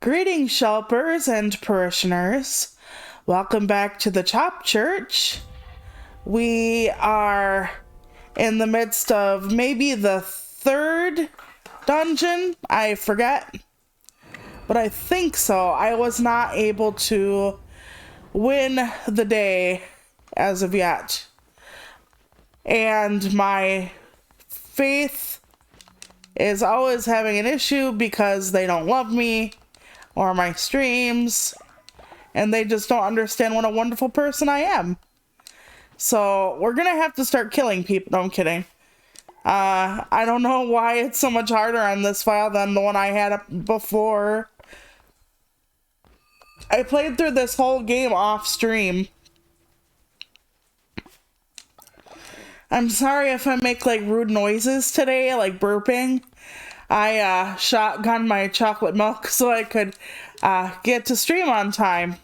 Greetings, shelpers and parishioners. Welcome back to the Chop Church. We are in the midst of maybe the third dungeon. I forget. But I think so. I was not able to win the day as of yet. And my faith is always having an issue because they don't love me or my streams, and they just don't understand what a wonderful person I am. So we're gonna have to start killing people. No, I'm kidding. I don't know why it's so much harder on this file than the one I had up before. I played through this whole game off stream. I'm sorry if I make like rude noises today, like burping. I shotgunned my chocolate milk so I could get to stream on time.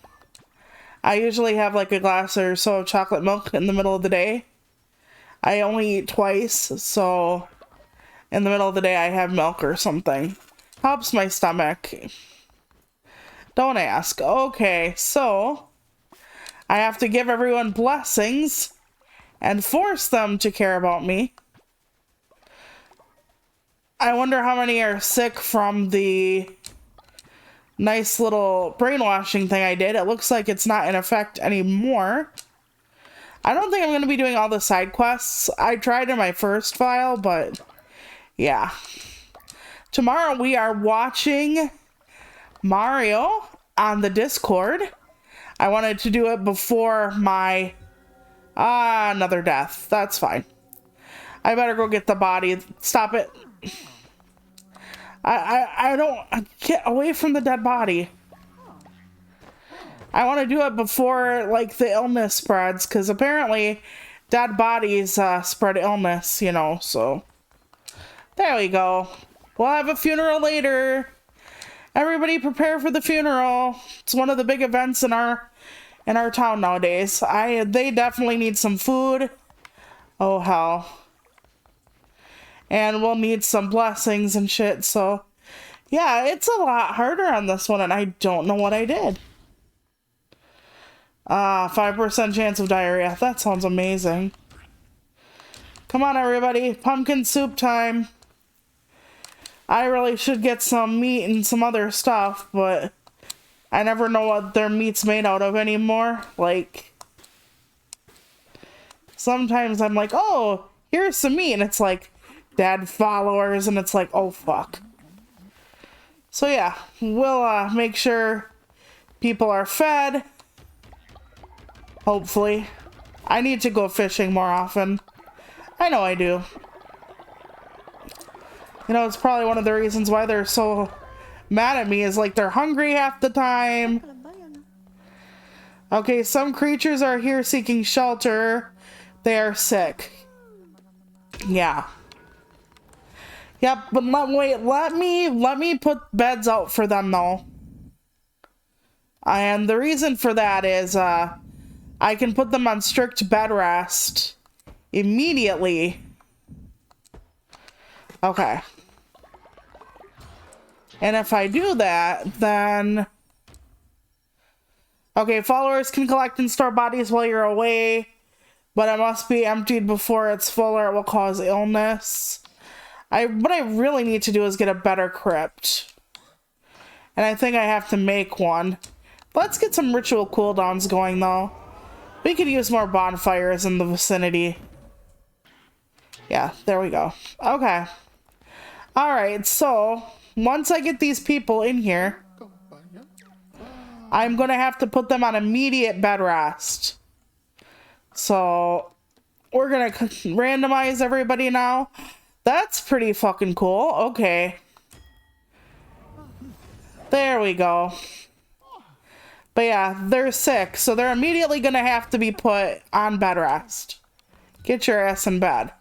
I usually have like a glass or so of chocolate milk in the middle of the day. I only eat twice, so in the middle of the day I have milk or something. Helps my stomach. Don't ask. Okay, so I have to give everyone blessings and force them to care about me. I wonder how many are sick from the nice little brainwashing thing I did. It looks like it's not in effect anymore. I don't think I'm going to be doing all the side quests. I tried in my first file, but yeah. Tomorrow we are watching Mario on the Discord. I wanted to do it before my another death. That's fine. I better go get the body. Stop it. I don't get away from the dead body. I want to do it before like the illness spreads, because apparently dead bodies spread illness, you know, so there we go. We'll have a funeral later. Everybody prepare for the funeral. It's one of the big events in our town nowadays. They definitely need some food. Oh hell. And we'll need some blessings and shit, so yeah, it's a lot harder on this one, and I don't know what I did. 5% chance of diarrhea. That sounds amazing. Come on, everybody. Pumpkin soup time. I really should get some meat and some other stuff, but I never know what their meat's made out of anymore. Like, sometimes I'm like, oh, here's some meat, and it's like dead followers, and it's like, oh fuck. So yeah, we'll make sure people are fed. Hopefully. I need to go fishing more often. I know I do. You know, it's probably one of the reasons why they're so mad at me, is like they're hungry half the time. Okay, some creatures are here seeking shelter. They are sick. Yeah. Yep, but let me put beds out for them though. And the reason for that is I can put them on strict bed rest immediately. Okay. And if I do that, then okay, followers can collect and store bodies while you're away, but it must be emptied before it's full or it will cause illness. What I really need to do is get a better crypt. And I think I have to make one. Let's get some ritual cooldowns going though. We could use more bonfires in the vicinity. Yeah, there we go. Okay. Alright, so once I get these people in here, I'm gonna have to put them on immediate bed rest. So we're gonna randomize everybody now. That's pretty fucking cool. Okay. There we go. But yeah, they're sick, so they're immediately gonna have to be put on bed rest. Get your ass in bed.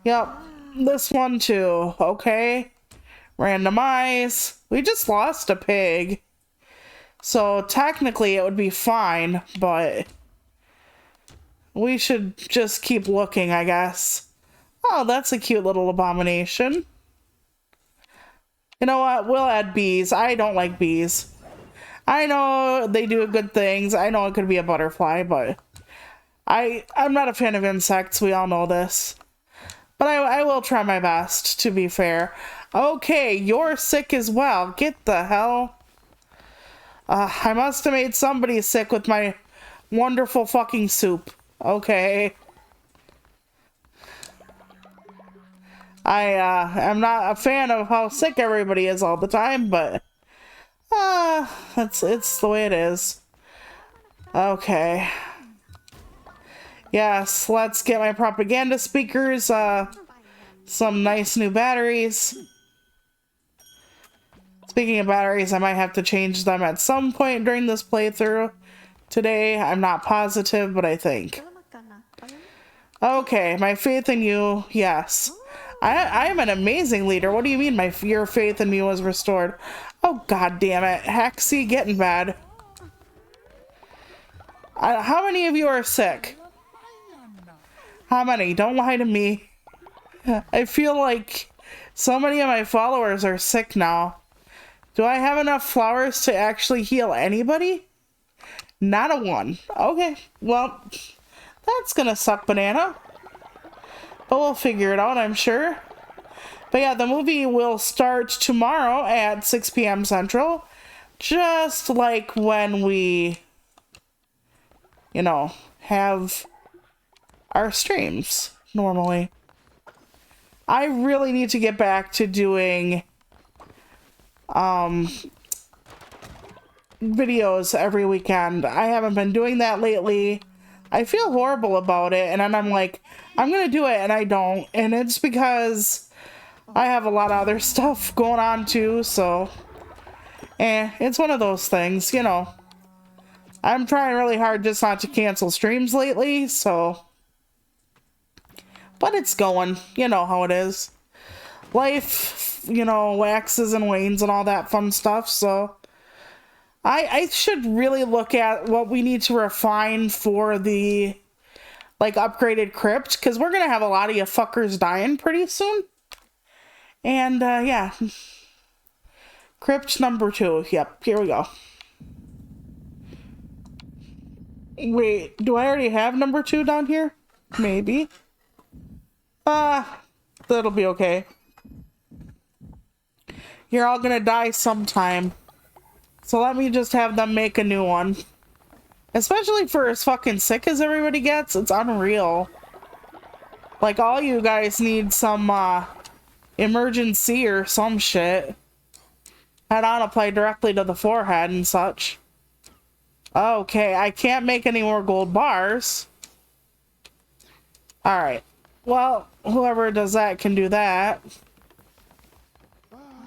Yep, this one too. Okay. Randomize. We just lost a pig. So technically it would be fine, but we should just keep looking, I guess. Oh, that's a cute little abomination. You know what? We'll add bees. I don't like bees. I know they do good things. I know it could be a butterfly, but I'm not a fan of insects. We all know this. But I will try my best, to be fair. Okay, you're sick as well. Get the hell. I must have made somebody sick with my wonderful fucking soup. Okay. I'm not a fan of how sick everybody is all the time, but it's the way it is. Okay. Yes, let's get my propaganda speakers, some nice new batteries. Speaking of batteries, I might have to change them at some point during this playthrough today. I'm not positive, but I think. Okay, my faith in you, yes. I am an amazing leader. What do you mean your faith in me was restored? Oh, god damn it. Hexy getting bad. How many of you are sick? How many? Don't lie to me. I feel like so many of my followers are sick now. Do I have enough flowers to actually heal anybody? Not a one. Okay, well, that's gonna suck, banana. But we'll figure it out, I'm sure. But yeah, the movie will start tomorrow at 6 p.m. Central. Just like when we, you know, have our streams normally. I really need to get back to doing videos every weekend. I haven't been doing that lately. I feel horrible about it, and then I'm like, I'm gonna do it, and I don't. And it's because I have a lot of other stuff going on too, so it's one of those things, you know. I'm trying really hard just not to cancel streams lately, so, but it's going. You know how it is. Life, you know, waxes and wanes and all that fun stuff, so I should really look at what we need to refine for the, like, upgraded crypt, because we're gonna have a lot of you fuckers dying pretty soon. And, yeah. Crypt number 2. Yep, here we go. Wait, do I already have number 2 down here? Maybe. That'll be okay. You're all gonna die sometime. So let me just have them make a new one. Especially for as fucking sick as everybody gets, it's unreal. Like, all you guys need some, emergency or some shit. Head on, apply directly to the forehead and such. Okay, I can't make any more gold bars. Alright. Well, whoever does that can do that.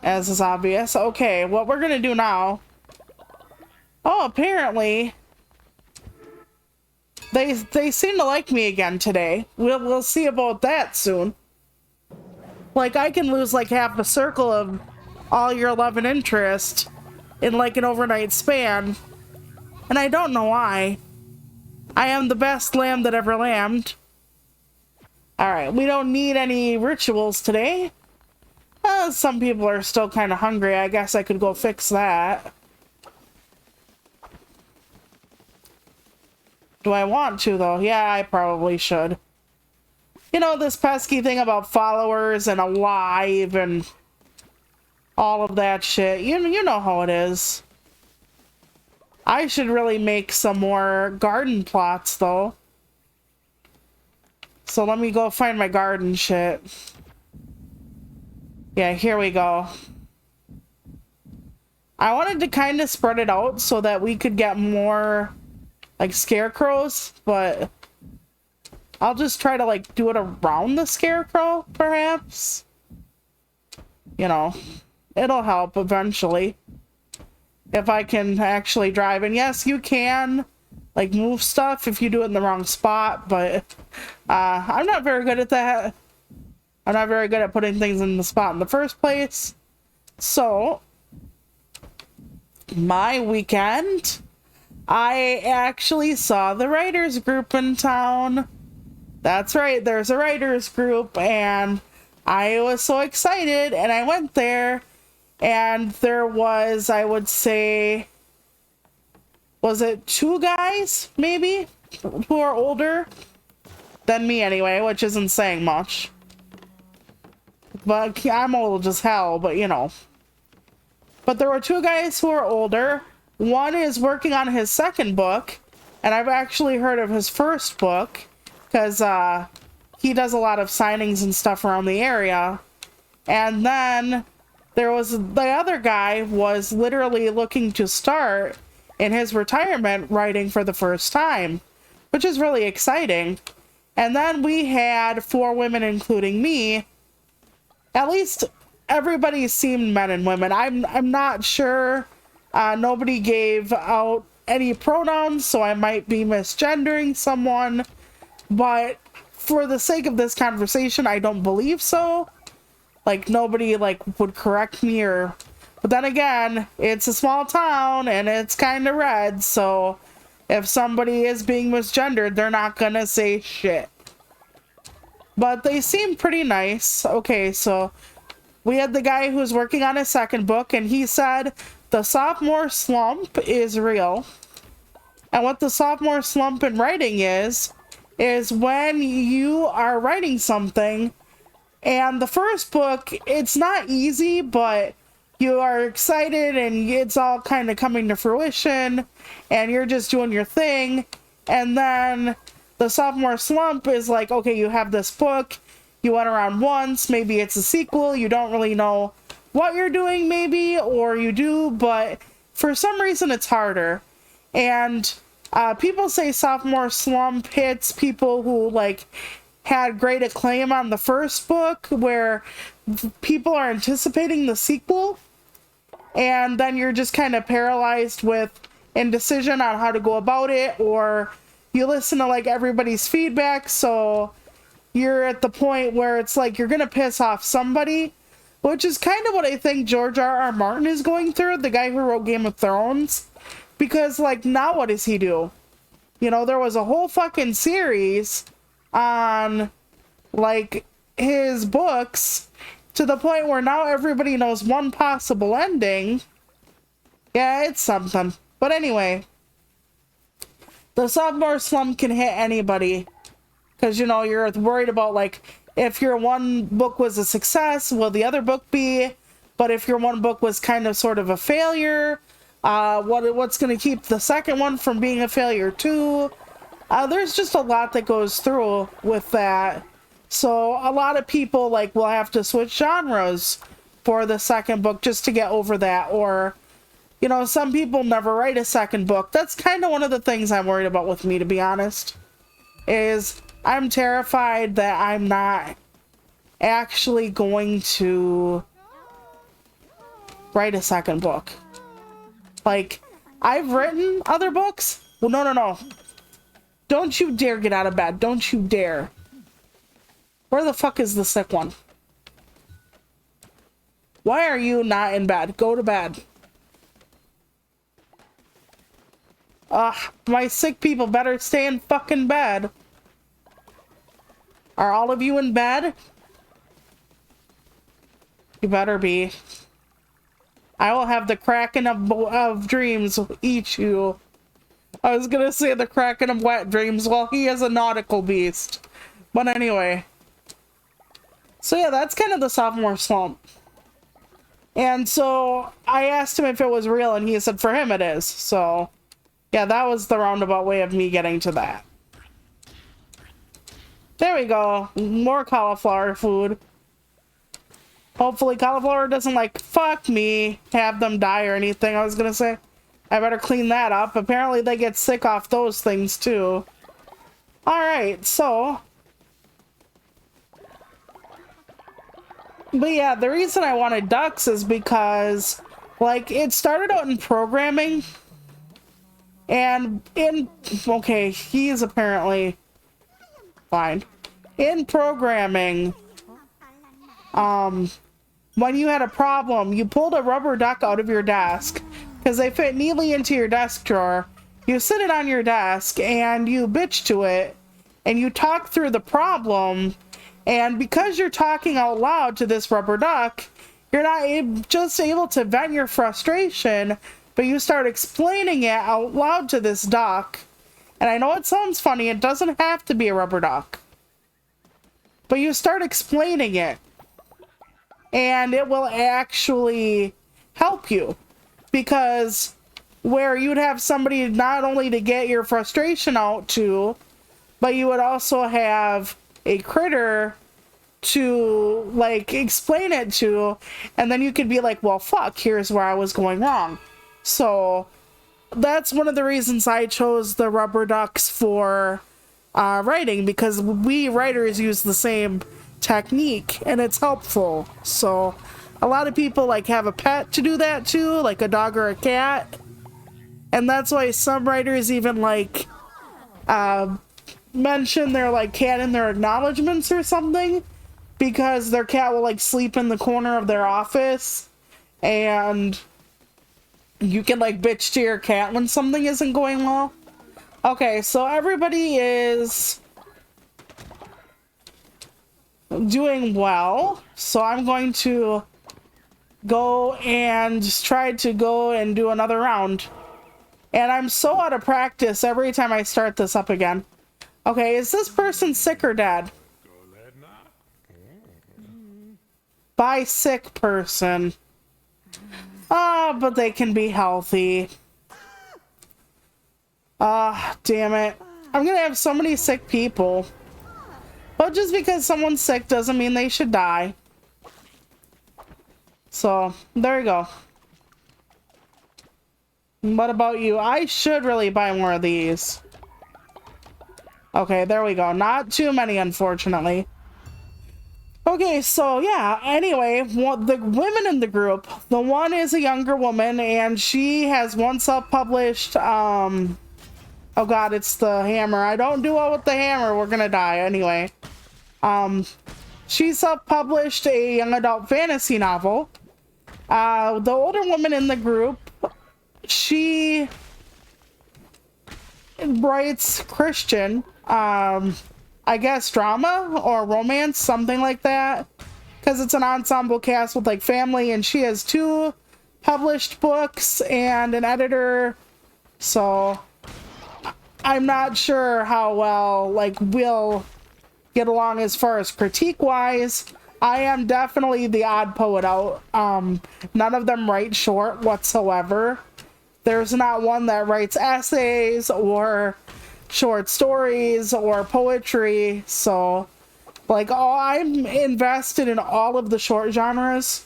As is obvious. Okay, what we're gonna do now... Oh, apparently... They seem to like me again today. We'll see about that soon. Like, I can lose like half a circle of all your love and interest in like an overnight span. And I don't know why. I am the best lamb that ever lambed. Alright, we don't need any rituals today. Some people are still kind of hungry. I guess I could go fix that. Do I want to, though? Yeah, I probably should. You know, this pesky thing about followers and alive and all of that shit. You know how it is. I should really make some more garden plots, though. So let me go find my garden shit. Yeah, here we go. I wanted to kind of spread it out so that we could get more, like, scarecrows, but I'll just try to, like, do it around the scarecrow, perhaps. You know, it'll help eventually. If I can actually drive. And yes, you can, like, move stuff if you do it in the wrong spot, but I'm not very good at that. I'm not very good at putting things in the spot in the first place. So, my weekend, I actually saw the writers group in town. That's right, there's a writers group, and I was so excited, and I went there, And there was, I would say, was it 2 guys, maybe, who are older than me anyway, which isn't saying much. But I'm old as hell, but you know. But there were 2 guys who are older. One is working on his second book, and I've actually heard of his first book, because he does a lot of signings and stuff around the area. And then there was the other guy was literally looking to start in his retirement writing for the first time, which is really exciting. And then we had 4 women, including me. At least everybody seemed men and women. I'm not sure. Nobody gave out any pronouns, so I might be misgendering someone. But for the sake of this conversation, I don't believe so. Like, nobody, like, would correct me or... But then again, it's a small town, and it's kind of red, so if somebody is being misgendered, they're not gonna say shit. But they seem pretty nice. Okay, so we had the guy who's working on his second book, and he said the sophomore slump is real. And what the sophomore slump in writing is when you are writing something, and the first book, it's not easy, but you are excited and it's all kind of coming to fruition and you're just doing your thing. And then the sophomore slump is like, okay, you have this book, you went around once, maybe it's a sequel, you don't really know what you're doing maybe, or you do, but for some reason it's harder. And people say sophomore slump hits people who like had great acclaim on the first book, where people are anticipating the sequel, and then you're just kind of paralyzed with indecision on how to go about it, or you listen to like everybody's feedback, so you're at the point where it's like you're gonna piss off somebody, which is kind of what I think George R.R. Martin is going through, the guy who wrote Game of Thrones, because like now what does he do? You know, there was a whole fucking series on like his books to the point where now everybody knows one possible ending. Yeah, it's something. But anyway, the sophomore slump can hit anybody, because you know you're worried about like if your one book was a success, will the other book be? But if your one book was kind of sort of a failure, what's going to keep the second one from being a failure too? There's just a lot that goes through with that. So a lot of people like will have to switch genres for the second book just to get over that. Or, you know, some people never write a second book. That's kind of one of the things I'm worried about with me, to be honest. Is I'm terrified that I'm not actually going to write a second book. Like, I've written other books. Well, no. Don't you dare get out of bed. Don't you dare. Where the fuck is the sick one? Why are you not in bed? Go to bed. My sick people better stay in fucking bed. Are all of you in bed? You better be. I will have the kraken of dreams eat you. I was gonna say the kraken of wet dreams. Well, he is a nautical beast. But anyway. So yeah, that's kind of the sophomore slump. And so I asked him if it was real, and he said for him it is. So yeah, that was the roundabout way of me getting to that. There we go. More cauliflower food. Hopefully cauliflower doesn't like, fuck me, have them die or anything. I was gonna say, I better clean that up. Apparently they get sick off those things too. Alright, so. But yeah, the reason I wanted ducks is because, like, it started out in programming. And okay, he is apparently fine. In programming, when you had a problem, you pulled a rubber duck out of your desk because they fit neatly into your desk drawer. You sit it on your desk and you bitch to it and you talk through the problem. And because you're talking out loud to this rubber duck, You're not just able to vent your frustration, but you start explaining it out loud to this duck. And I know it sounds funny, it doesn't have to be a rubber duck. But you start explaining it, and it will actually help you. Because where you'd have somebody not only to get your frustration out to, but you would also have a critter to like explain it to, and then you could be like, well, fuck, here's where I was going wrong. So that's one of the reasons I chose the rubber ducks for writing, because we writers use the same technique and it's helpful. So a lot of people like have a pet to do that too, like a dog or a cat, and that's why some writers even like mention their like cat in their acknowledgments or something, because their cat will like sleep in the corner of their office, and you can like bitch to your cat when something isn't going well. Okay, so everybody is doing well, so I'm going to go and just try to go and do another round. And I'm so out of practice every time I start this up again. Okay, is this person sick or dead? By sick person. Ah, but they can be healthy. Ah, damn it. I'm gonna have so many sick people. But just because someone's sick doesn't mean they should die. So, there you go. What about you? I should really buy more of these. Okay, there we go. Not too many, unfortunately. Okay, so yeah, anyway, the women in the group, the one is a younger woman, and she has one self-published, oh god, it's the hammer. I don't do well with the hammer, we're gonna die anyway. She self-published a young adult fantasy novel. The older woman in the group, she writes Christian, I guess drama or romance, something like that, because it's an ensemble cast with like family, and she has 2 published books and an editor, so I'm not sure how well like we'll get along as far as critique wise. I am definitely the odd poet out. None of them write short whatsoever. There's not one that writes essays or short stories or poetry, so like I'm invested in all of the short genres.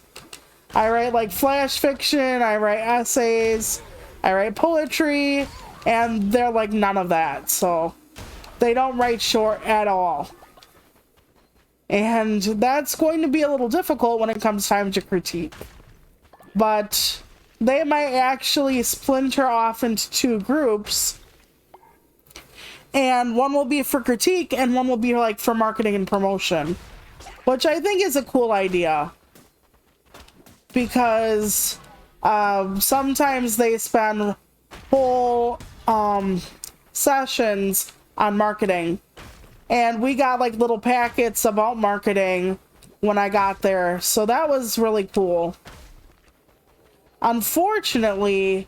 I write like flash fiction, I write essays, I write poetry, and they're like none of that, so they don't write short at all. And that's going to be a little difficult when it comes time to critique. But they might actually splinter off into 2 groups, and one will be for critique and one will be like for marketing and promotion, which I think is a cool idea, because sometimes they spend whole sessions on marketing, and we got like little packets about marketing when I got there, so that was really cool. Unfortunately,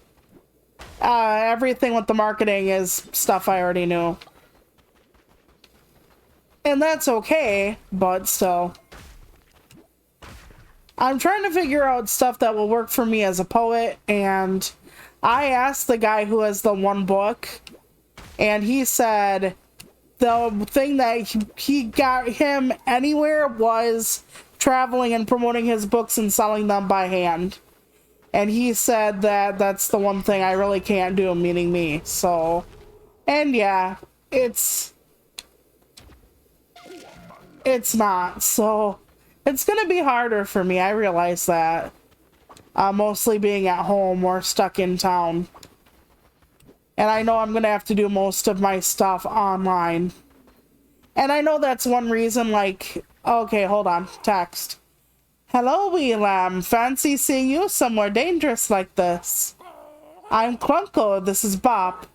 everything with the marketing is stuff I already knew. And that's okay, but still. I'm trying to figure out stuff that will work for me as a poet, and I asked the guy who has the one book, and he said the thing that he got him anywhere was traveling and promoting his books and selling them by hand. And he said that that's the one thing I really can't do, meaning me. So, and yeah, it's not. So, it's gonna be harder for me. I realize that. Mostly being at home or stuck in town. And I know I'm gonna have to do most of my stuff online. And I know that's one reason, like, okay, hold on, text. Hello, wee lamb. Fancy seeing you somewhere dangerous like this. I'm Clunko. This is Bop.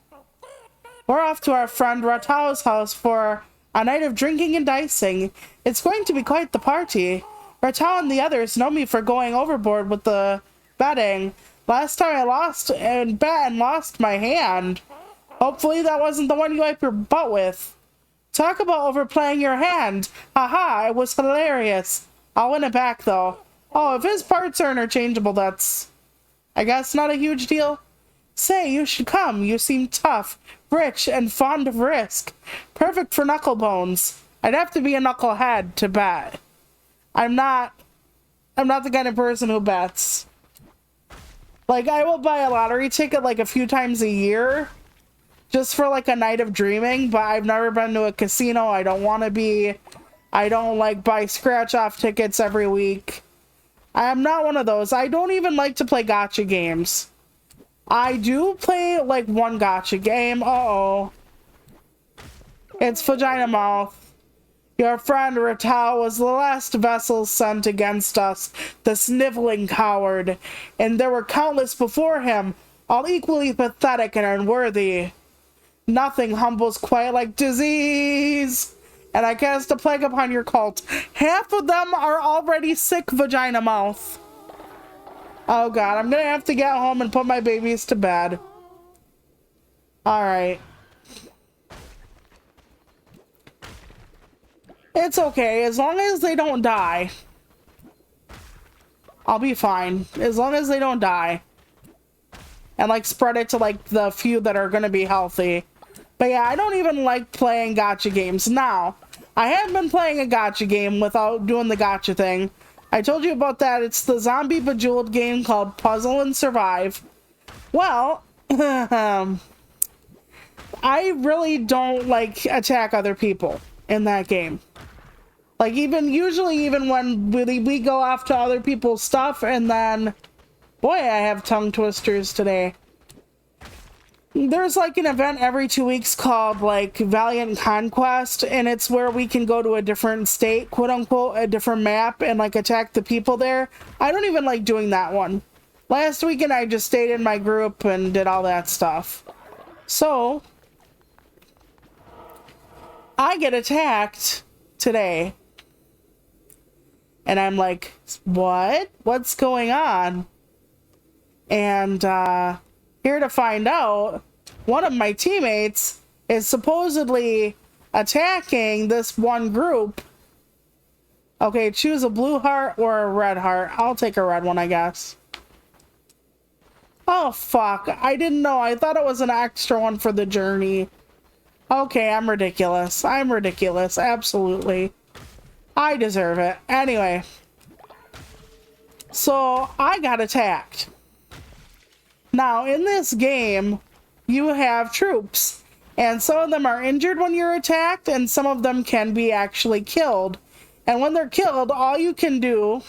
We're off to our friend Ratao's house for a night of drinking and dicing. It's going to be quite the party. Ratal and the others know me for going overboard with the betting. Last time I lost and bet and lost my hand. Hopefully that wasn't the one you wiped your butt with. Talk about overplaying your hand. Haha, it was hilarious. I'll win it back though. Oh, if his parts are interchangeable, that's, I guess, not a huge deal. Say, you should come. You seem tough, rich, and fond of risk. Perfect for knuckle bones. I'd have to be a knucklehead to bet. I'm not the kind of person who bets. Like, I will buy a lottery ticket like a few times a year just for like a night of dreaming, but I've never been to a casino. I don't want to be. I don't like buy scratch off tickets every week. I am not one of those. I don't even like to play gacha games. I do play like one gacha game. Uh-oh. It's Vagina Mouth. Your friend Ratal was the last vessel sent against us, the sniveling coward, and there were countless before him, all equally pathetic and unworthy. Nothing humbles quite like disease, and I cast a plague upon your cult. Half of them are already sick, Vagina Mouth. Oh god, I'm gonna have to get home and put my babies to bed. Alright. It's okay, as long as they don't die. I'll be fine. As long as they don't die. And like spread it to like the few that are gonna be healthy. But yeah, I don't even like playing gacha games. Now, I have been playing a gacha game without doing the gacha thing. I told you about that. It's the zombie bejeweled game called Puzzle and Survive. Well, I really don't like attack other people in that game. Like usually when we go off to other people's stuff and then, boy, I have tongue twisters today. There's like an event every 2 weeks called like Valiant Conquest, and it's where we can go to a different state, quote unquote, a different map, and like attack the people there. I don't even like doing that one. Last weekend I just stayed in my group and did all that stuff. So I get attacked today. And I'm like, what? What's going on? And here to find out, one of my teammates is supposedly attacking this one group. Okay, choose a blue heart or a red heart. I'll take a red one, I guess. Oh, fuck. I didn't know. I thought it was an extra one for the journey. Okay, I'm ridiculous. I'm ridiculous. Absolutely. I deserve it. Anyway. So, I got attacked. Now, in this game, you have troops. And some of them are injured when you're attacked, and some of them can be actually killed. And when they're killed, all you can do...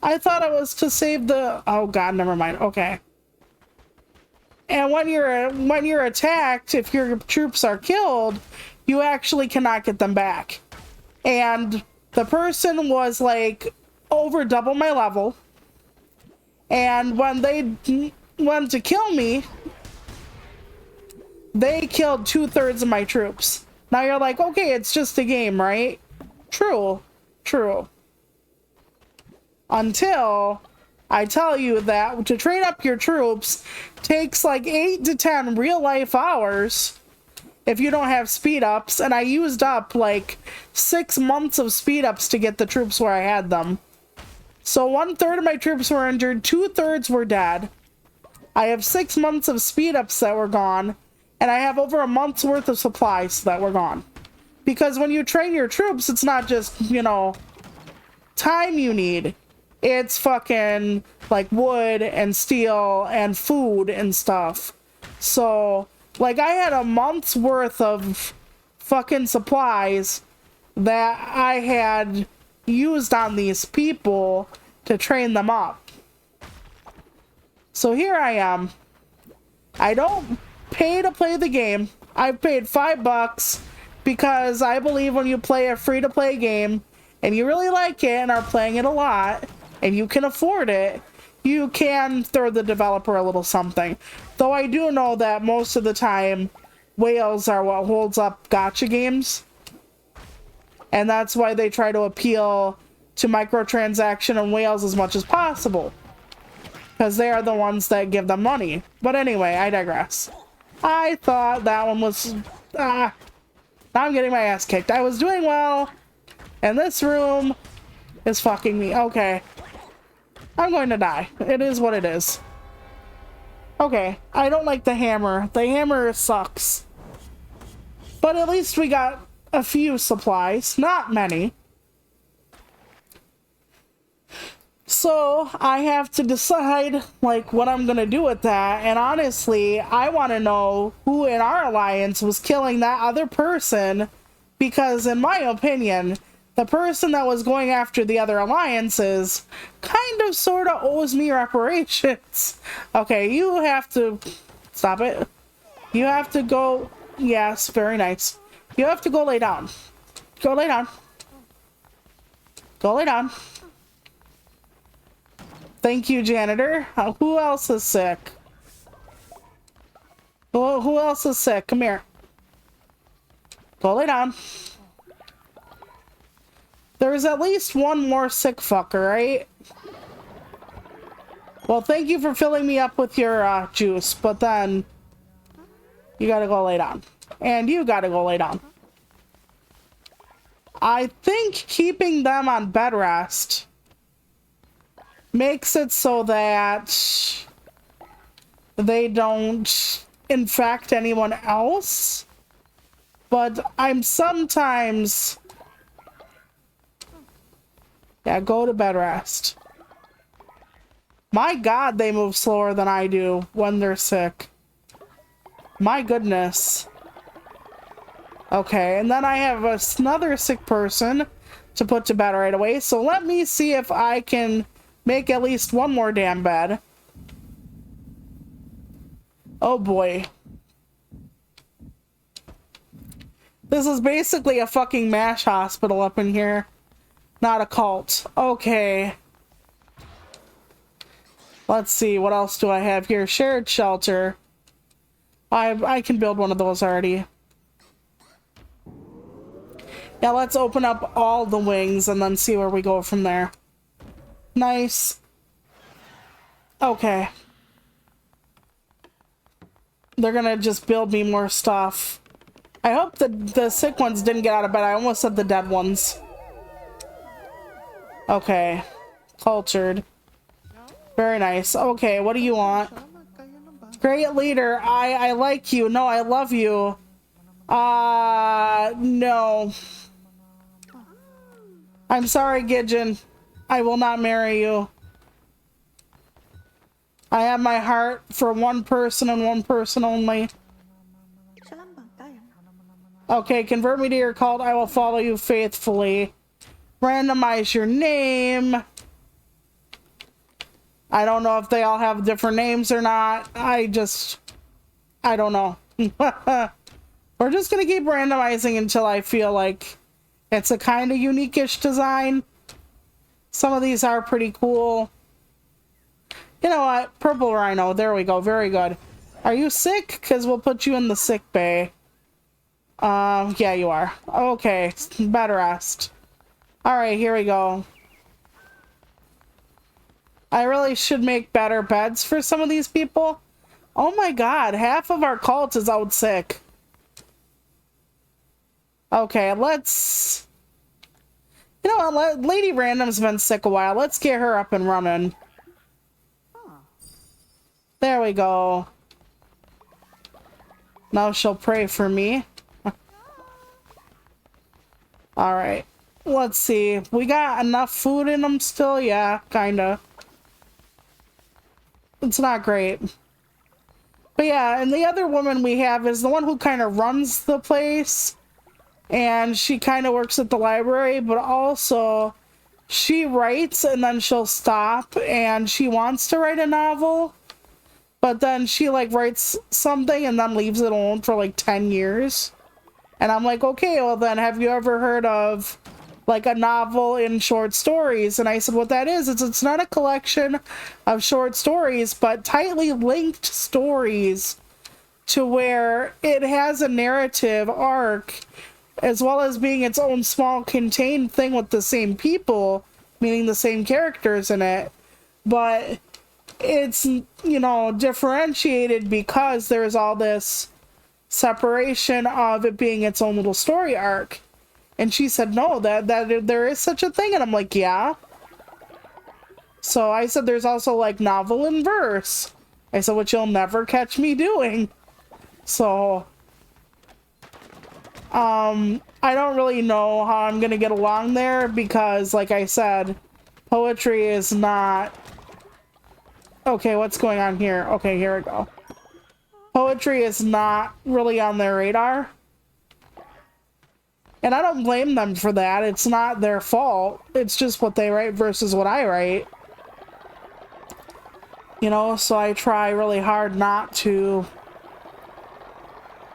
I thought it was to save the... Oh god, never mind. Okay. And when you're attacked, if your troops are killed, you actually cannot get them back. And the person was like over double my level. And when they went to kill me, they killed 2/3 of my troops. Now you're like, okay, it's just a game, right? True. True. Until I tell you that to train up your troops takes like 8 to 10 real life hours if you don't have speed ups, and I used up like 6 months of speed ups to get the troops where I had them. So 1/3 of my troops were injured, 2/3 were dead. I have 6 months of speed ups that were gone, and I have over a month's worth of supplies that were gone. Because when you train your troops, it's not just, you know, time you need. It's fucking like wood and steel and food and stuff. So, like, I had a month's worth of fucking supplies that I had used on these people to train them up. So here I am. I don't pay to play the game. I've paid $5 because I believe when you play a free-to-play game and you really like it and are playing it a lot and you can afford it, you can throw the developer a little something. Though I do know that most of the time whales are what holds up gacha games. And that's why they try to appeal to microtransaction and whales as much as possible. Because they are the ones that give them money. But anyway, I digress. I thought that one was... now I'm getting my ass kicked. I was doing well. And this room is fucking me. Okay. I'm going to die. It is what it is. Okay. I don't like the hammer. The hammer sucks. But at least we got a few supplies. Not many. So I have to decide like what I'm gonna do with that, and honestly I want to know who in our alliance was killing that other person, because in my opinion the person that was going after the other alliances kind of sort of owes me reparations. Okay, you have to stop it. You have to go. Yes, very nice. You have to go lay down. Go lay down. Go lay down. Thank you, janitor. Who else is sick? Who else is sick? Come here. Go lay down. There's at least one more sick fucker, right? Well, thank you for filling me up with your juice, but then you gotta go lay down. And you gotta go lay down. I think keeping them on bed rest makes it so that they don't infect anyone else. But I'm sometimes... Yeah, go to bed rest. My God, they move slower than I do when they're sick. My goodness. Okay, and then I have another sick person to put to bed right away. So let me see if I can make at least one more damn bed. Oh boy. This is basically a fucking MASH hospital up in here. Not a cult. Okay. Let's see, what else do I have here? Shared shelter. I can build one of those already. Yeah, let's open up all the wings and then see where we go from there. Nice. Okay. They're gonna just build me more stuff. I hope the sick ones didn't get out of bed. I almost said the dead ones. Okay. Cultured. Very nice. Okay, what do you want? Great leader. I like you. No, I love you. No. I'm sorry, Gidgeon. I will not marry you. I have my heart for one person and one person only. Okay, convert me to your cult. I will follow you faithfully. Randomize your name. I don't know if they all have different names or not. I don't know. We're just gonna keep randomizing until I feel like it's a kind of unique-ish design. Some of these are pretty cool. You know what? Purple Rhino. There we go. Very good. Are you sick? Because we'll put you in the sick bay. Yeah, you are. Okay. Bed rest. Alright, here we go. I really should make better beds for some of these people. Oh my God. Half of our cult is out sick. Okay, let's... You know what? Lady Random's been sick a while. Let's get her up and running. There we go. Now she'll pray for me. Alright. Let's see. We got enough food in them still? Yeah, kinda. It's not great. But yeah, and the other woman we have is the one who kind of runs the place. And she kind of works at the library, but also she writes and then she'll stop and she wants to write a novel. But then she like writes something and then leaves it alone for like 10 years. And I'm like, okay, well then have you ever heard of like a novel in short stories? And I said, what that is, it's not a collection of short stories, but tightly linked stories to where it has a narrative arc as well as being its own small contained thing with the same people, meaning the same characters in it, but it's, you know, differentiated because there's all this separation of it being its own little story arc. And she said, no, that there is such a thing. And I'm like, yeah. So I said, there's also like novel and verse. I said, which you'll never catch me doing. So, I don't really know how I'm gonna get along there because, like I said, poetry is not... Okay, what's going on here? Okay, here we go. Poetry is not really on their radar. And I don't blame them for that. It's not their fault. It's just what they write versus what I write. You know, so I try really hard not to,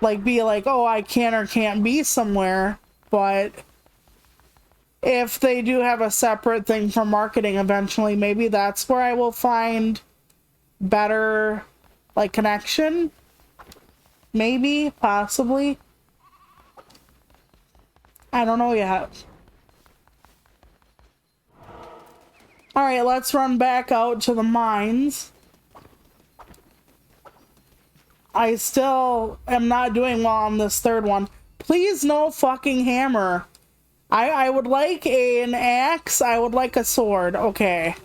like, be like, oh, I can or can't be somewhere. But if they do have a separate thing for marketing eventually, maybe that's where I will find better, like, connection. Maybe, possibly. I don't know yet. Alright, let's run back out to the mines. I still am not doing well on this third one. Please no fucking hammer. I would like an axe. I would like a sword. Okay.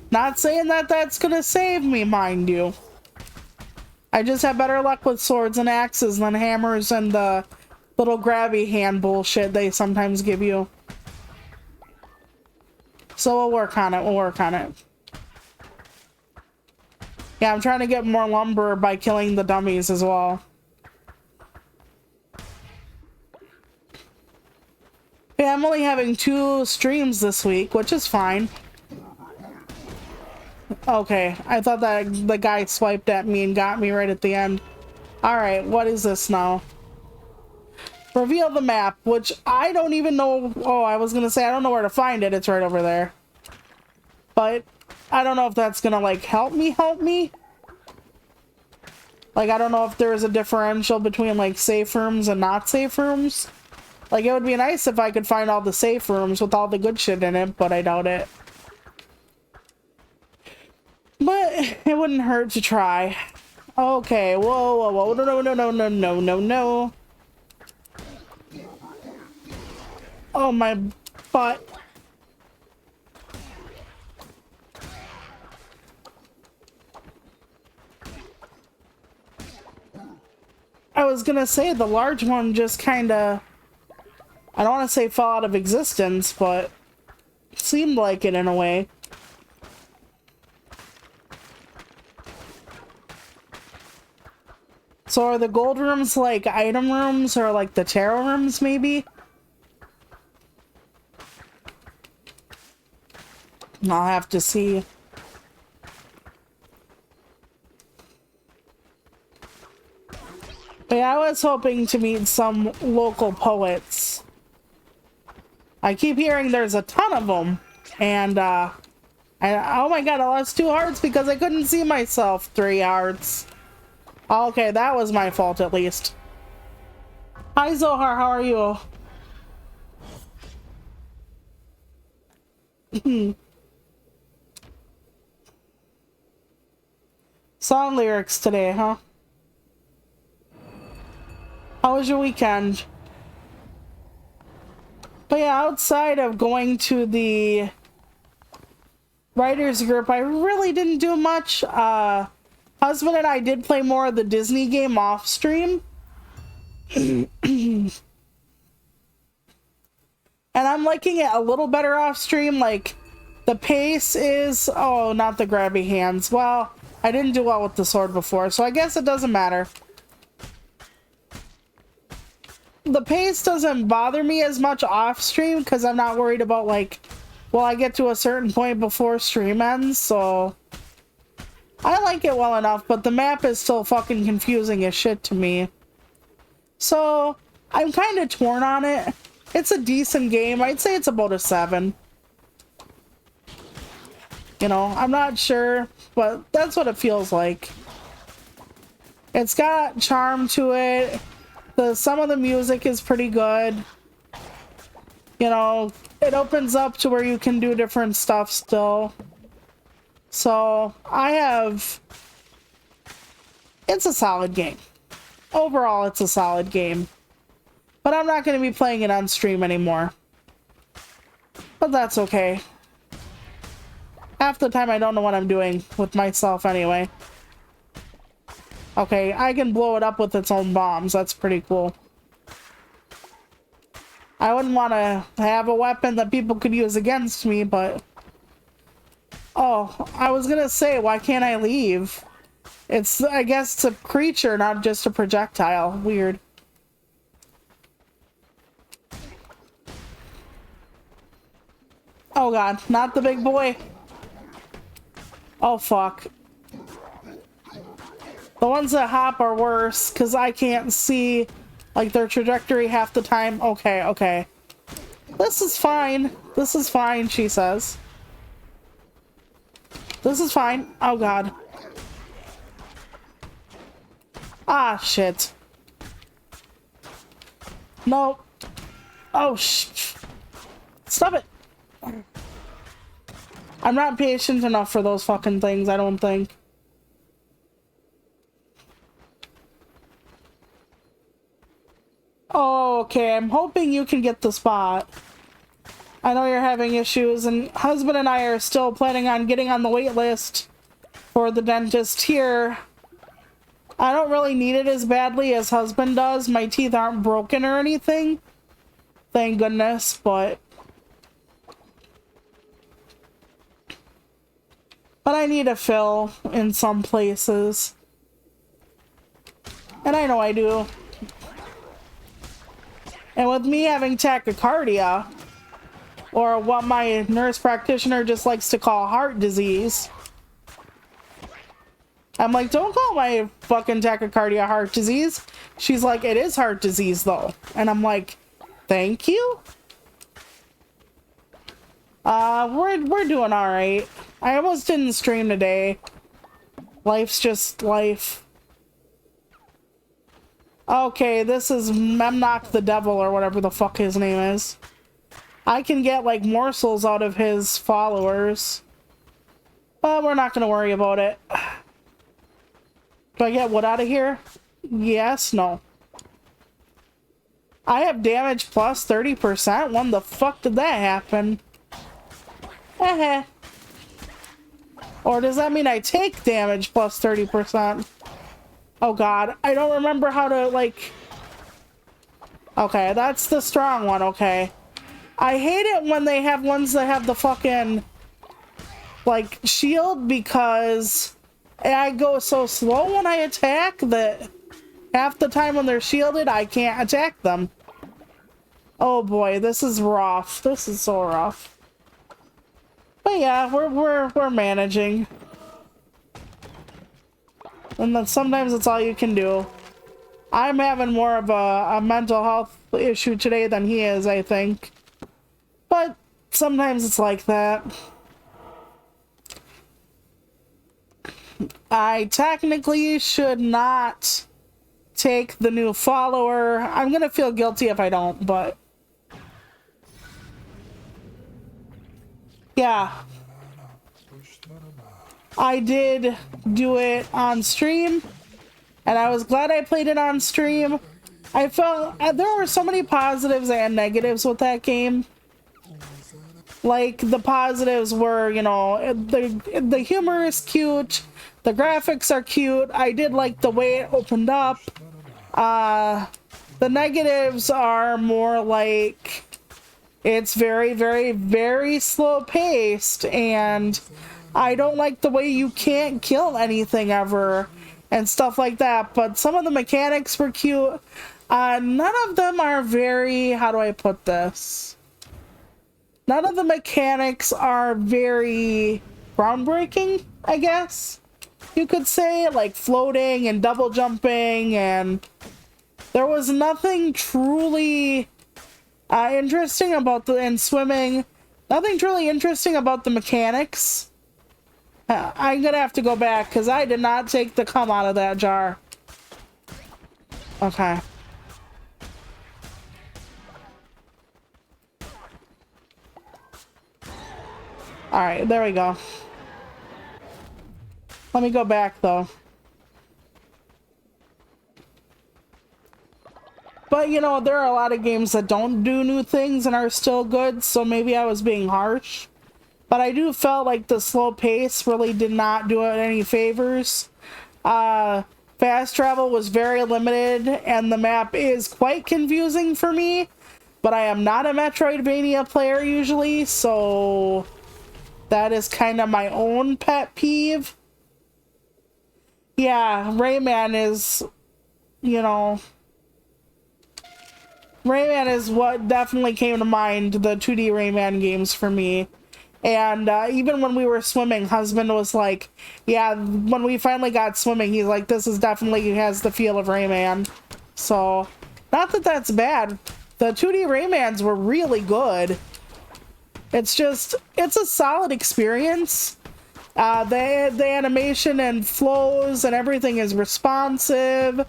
Not saying that that's gonna save me, mind you. I just have better luck with swords and axes than hammers and the little grabby hand bullshit they sometimes give you. So we'll work on it. We'll work on it. Yeah, I'm trying to get more lumber by killing the dummies as well. Yeah, I'm only having 2 streams this week, which is fine. Okay, I thought that the guy swiped at me and got me right at the end. Alright, what is this now? Reveal the map, which I don't even know. Oh, I was gonna say I don't know where to find it. It's right over there. But I don't know if that's gonna, like, help me. Like, I don't know if there's a differential between, like, safe rooms and not safe rooms. Like, it would be nice if I could find all the safe rooms with all the good shit in it, but I doubt it. But it wouldn't hurt to try. Okay, whoa, no. Oh, my butt. I was gonna say the large one just kinda... I don't want to say fall out of existence, but it seemed like it in a way. So are the gold rooms like item rooms or like the tarot rooms maybe? I'll have to see. But yeah, I was hoping to meet some local poets. I keep hearing there's a ton of them. And, oh my god, I lost 2 hearts because I couldn't see myself. 3 hearts. Okay, that was my fault at least. Hi Zohar, how are you? Song lyrics today, huh? How was your weekend? But yeah, outside of going to the writers group, I really didn't do much. Husband and I did play more of the Disney game off stream. And I'm liking it a little better off stream. Like, the pace is... Oh, not the grabby hands. Well, I didn't do well with the sword before, so I guess it doesn't matter. The pace doesn't bother me as much off stream because I'm not worried about, like... Well, I get to a certain point before stream ends, so... I like it well enough, but the map is still fucking confusing as shit to me. So, I'm kind of torn on it. It's a decent game. I'd say it's about a 7. You know, I'm not sure, but that's what it feels like. It's got charm to it. Some of the music is pretty good. You know, it opens up to where you can do different stuff still. So, it's a solid game. Overall, it's a solid game. But I'm not going to be playing it on stream anymore. But that's okay. Half the time I don't know what I'm doing with myself anyway. Okay, I can blow it up with its own bombs. That's pretty cool. I wouldn't want to have a weapon that people could use against me, but... Oh, I was gonna say, why can't I leave? I guess it's a creature, not just a projectile. Weird. Oh god, not the big boy. Oh fuck. The ones that hop are worse, because I can't see, like, their trajectory half the time. Okay, okay. This is fine. This is fine, she says. This is fine. Oh, God. Ah, shit. No. Oh, stop it. I'm not patient enough for those fucking things, I don't think. Oh, okay. I'm hoping you can get the spot. I know you're having issues, and husband and I are still planning on getting on the wait list for the dentist here. I don't really need it as badly as husband does. My teeth aren't broken or anything. Thank goodness, but I need a fill in some places. And I know I do. And with me having tachycardia, or what my nurse practitioner just likes to call heart disease, I'm like, don't call my fucking tachycardia heart disease. She's like, it is heart disease though. And I'm like, thank you. We're doing all right. I almost didn't stream today. Life's just life. Okay, this is Memnock the Devil, or whatever the fuck his name is. I can get, like, morsels out of his followers. But we're not gonna worry about it. Do I get wood out of here? Yes, no. I have damage plus 30%? When the fuck did that happen? Eh. Or does that mean I take damage plus 30%? Oh god, I don't remember how to, like... Okay, that's the strong one, okay. I hate it when they have ones that have the fucking, like, shield, because I go so slow when I attack that half the time when they're shielded, I can't attack them. Oh boy, this is rough. This is so rough. But yeah, we're managing. And then sometimes it's all you can do. I'm having more of a mental health issue today than he is, I think. But sometimes it's like that. I technically should not take the new follower. I'm gonna feel guilty if I don't, but... Yeah. I did do it on stream, and I was glad I played it on stream. I felt there were so many positives and negatives with that game. Like, the positives were, you know, the humor is cute, the graphics are cute, I did like the way it opened up. The negatives are more like, it's very, very, very slow paced, and I don't like the way you can't kill anything ever, and stuff like that. But some of the mechanics were cute. None of them are very, how do I put this? None of the mechanics are very groundbreaking, I guess you could say, like floating and double jumping, and there was nothing truly interesting about and swimming. Nothing truly interesting about the mechanics. I'm gonna have to go back because I did not take the cum out of that jar. Okay. Alright, there we go. Let me go back, though. But, you know, there are a lot of games that don't do new things and are still good, so maybe I was being harsh. But I do felt like the slow pace really did not do it any favors. Fast travel was very limited, and the map is quite confusing for me. But I am not a Metroidvania player usually, so that is kind of my own pet peeve. Yeah, Rayman is, you know... Rayman is what definitely came to mind, the 2D Rayman games for me. And even when we were swimming, husband was like, yeah, when we finally got swimming, he's like, this is definitely has the feel of Rayman. So, not that that's bad. The 2D Raymans were really good. It's just, it's a solid experience. The animation and flows and everything is responsive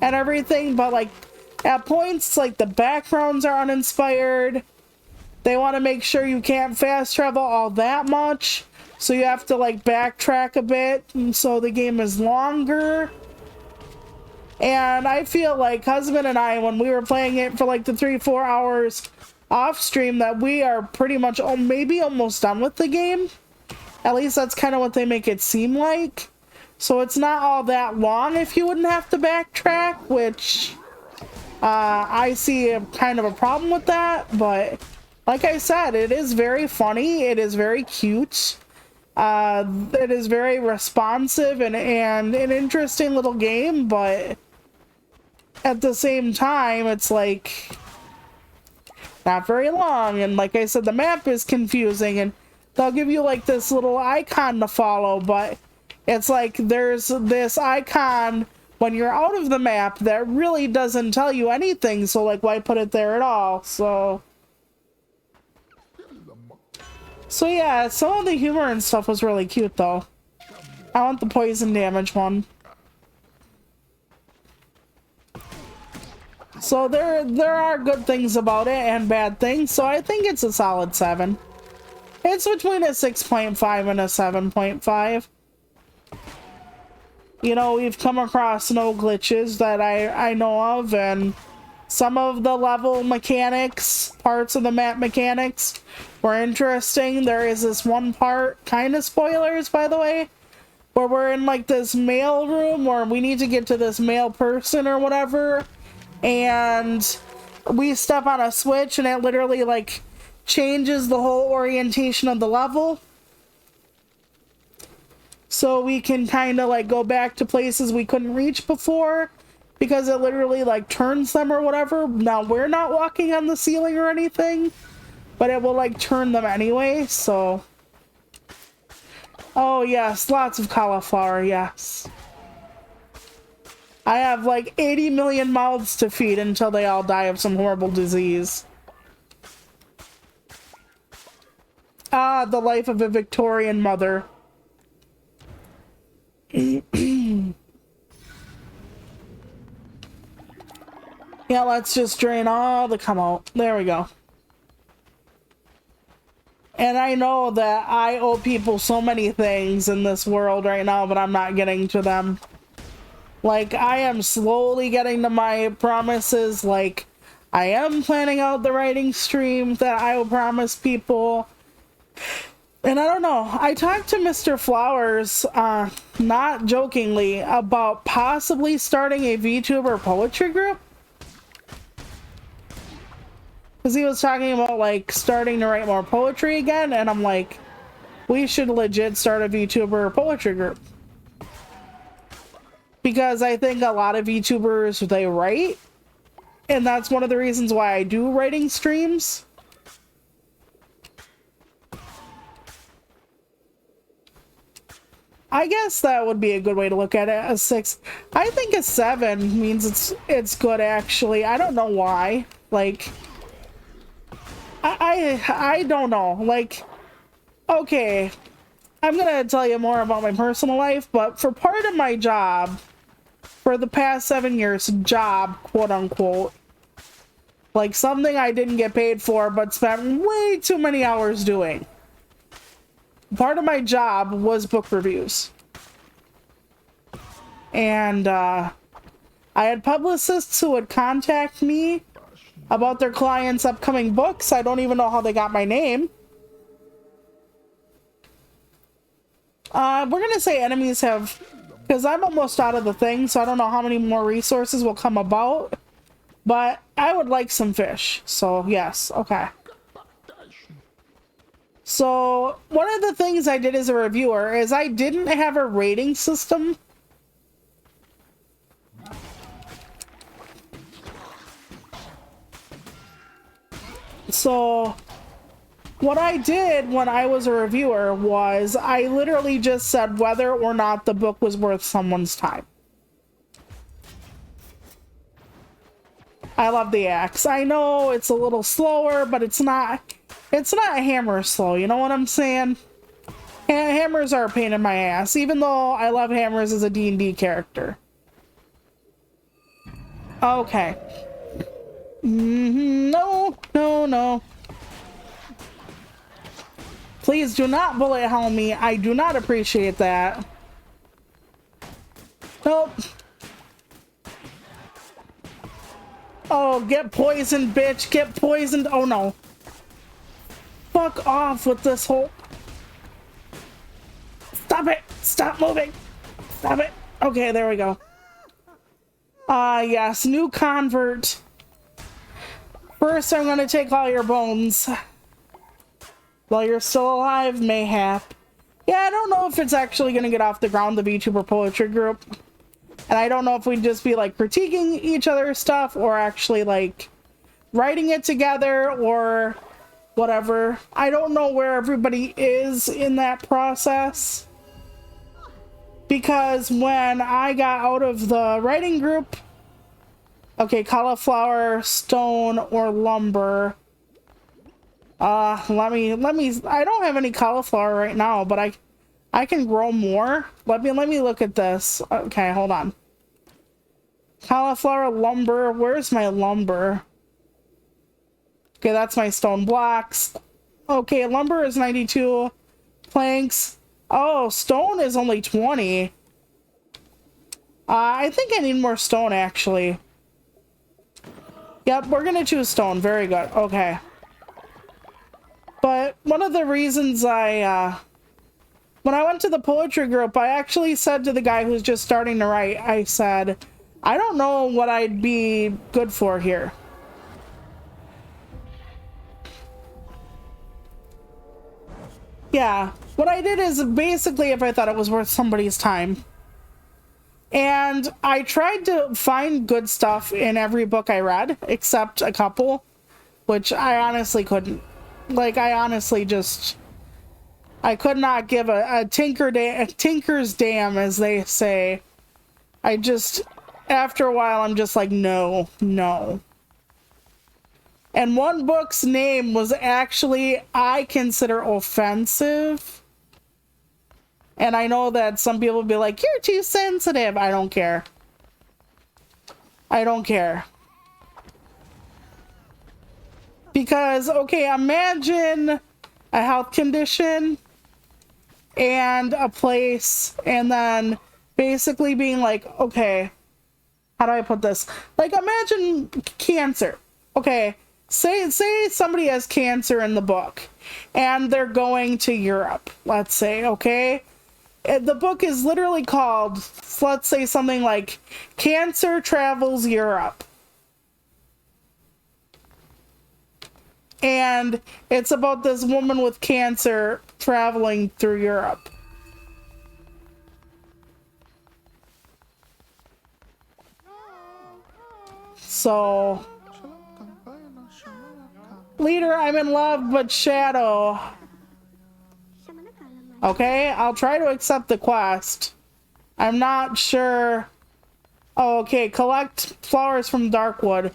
and everything, but like, at points, like, the backgrounds are uninspired. They want to make sure you can't fast travel all that much. So you have to, like, backtrack a bit. And so the game is longer. And I feel like husband and I, when we were playing it for, like, the 3-4 hours off stream, that we are pretty much maybe almost done with the game. At least that's kind of what they make it seem like. So it's not all that long if you wouldn't have to backtrack, which... I see a kind of a problem with that, but like I said, it is very funny, it is very cute, it is very responsive and an interesting little game, but at the same time, it's like not very long, and like I said, the map is confusing, and they'll give you like this little icon to follow, but it's like there's this icon when you're out of the map that really doesn't tell you anything, so like why put it there at all? So yeah, some of the humor and stuff was really cute though. I want the poison damage one. So there are good things about it and bad things, so I think it's a solid 7. It's between a 6.5 and a 7.5. You know, we've come across no glitches that I know of, and some of the level mechanics, parts of the map mechanics, were interesting. There is this one part, kind of spoilers by the way, where we're in like this mail room where we need to get to this male person or whatever, and we step on a switch and it literally like changes the whole orientation of the level. So we can kind of like go back to places we couldn't reach before because it literally like turns them or whatever. Now we're not walking on the ceiling or anything, but it will like turn them anyway, so. Oh yes, lots of cauliflower, yes. I have like 80 million mouths to feed until they all die of some horrible disease. Ah, the life of a Victorian mother. Yeah, let's just drain all the come out. There we go. And I know that I owe people so many things in this world right now, but I'm not getting to them. Like, I am slowly getting to my promises. Like, I am planning out the writing stream that I will promise people. And I don't know, I talked to Mr. Flowers, not jokingly, about possibly starting a VTuber poetry group. Because he was talking about, like, starting to write more poetry again, and I'm like, we should legit start a VTuber poetry group. Because I think a lot of VTubers, they write, and that's one of the reasons why I do writing streams. I guess that would be a good way to look at it. A 6. I think a 7 means it's good, actually. I don't know why. Like, I don't know. Like, okay, I'm gonna tell you more about my personal life, but for part of my job, for the past 7 years, job, quote unquote, like something I didn't get paid for, but spent way too many hours doing. part of my job was book reviews. And I had publicists who would contact me about their clients' upcoming books. I don't even know how they got my name. We're gonna say enemies have, because I'm almost out of the thing, so I don't know how many more resources will come about. But I would like some fish, so yes, okay. So one of the things I did as a reviewer is I didn't have a rating system. So what I did when I was a reviewer was I literally just said whether or not the book was worth someone's time. I love the axe. I know it's a little slower, but it's not hammer slow, you know what I'm saying? Hammers are a pain in my ass, even though I love hammers as a D&D character. Okay. No, no, no. Please do not bullet hell me. I do not appreciate that. Nope. Oh, get poisoned, bitch. Get poisoned. Oh, no. Fuck off with this whole... Stop it. Stop moving. Stop it. Okay, there we go. Yes. New convert. First, I'm gonna take all your bones. While you're still alive, mayhap. Yeah, I don't know if it's actually gonna get off the ground, the VTuber poetry group. And I don't know if we'd just be like critiquing each other's stuff or actually like writing it together or whatever. I don't know where everybody is in that process. Because when I got out of the writing group, okay, cauliflower, stone, or lumber. Let me, I don't have any cauliflower right now, but I can grow more. Let me look at this. Okay, hold on. Cauliflower, lumber. Where's my lumber? Okay, that's my stone blocks. Okay, lumber is 92. Planks. Oh, stone is only 20. I think I need more stone, actually. Yep, we're gonna choose stone. Very good. Okay. But one of the reasons when I went to the poetry group, I actually said to the guy who's just starting to write, I said, I don't know what I'd be good for here. Yeah, what I did is basically if I thought it was worth somebody's time. And I tried to find good stuff in every book I read, except a couple, which I honestly couldn't. Like, I honestly just... I could not give a tinker's damn, as they say. I just... After a while, I'm just like, no, no. And one book's name was actually, I consider offensive. And I know that some people will be like, you're too sensitive. I don't care. I don't care. Because, okay, imagine a health condition and a place, and then basically being like, okay, how do I put this? Like, imagine cancer. Okay, say somebody has cancer in the book, and they're going to Europe, let's say, okay? The book is literally called, let's say something like, Cancer Travels Europe. And it's about this woman with cancer traveling through Europe. So, leader, I'm in love, but shadow. Okay, I'll try to accept the quest. I'm not sure. Oh, okay, collect flowers from Darkwood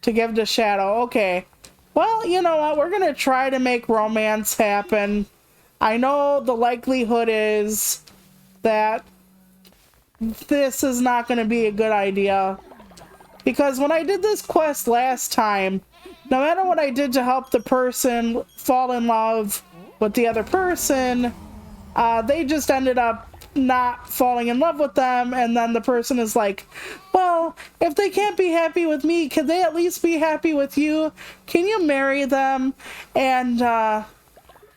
to give to Shadow. Okay. Well, you know what? We're gonna try to make romance happen. I know the likelihood is that this is not gonna be a good idea. Because when I did this quest last time, no matter what I did to help the person fall in love with the other person, They just ended up not falling in love with them, and then the person is like, well, if they can't be happy with me, can they at least be happy with you? Can you marry them? And no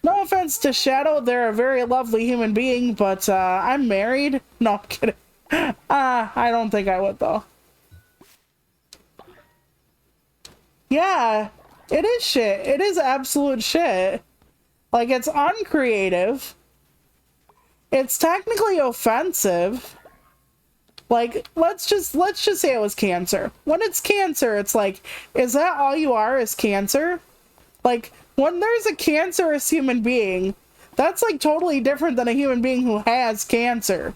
offense to Shadow, they're a very lovely human being, but I'm married. No, I'm kidding. I don't think I would, though. Yeah, it is shit. It is absolute shit. Like, it's uncreative. It's technically offensive. Like, let's just say it was cancer. When it's cancer, it's like, is that all you are, is cancer? Like, when there's a cancerous human being, that's like totally different than a human being who has cancer.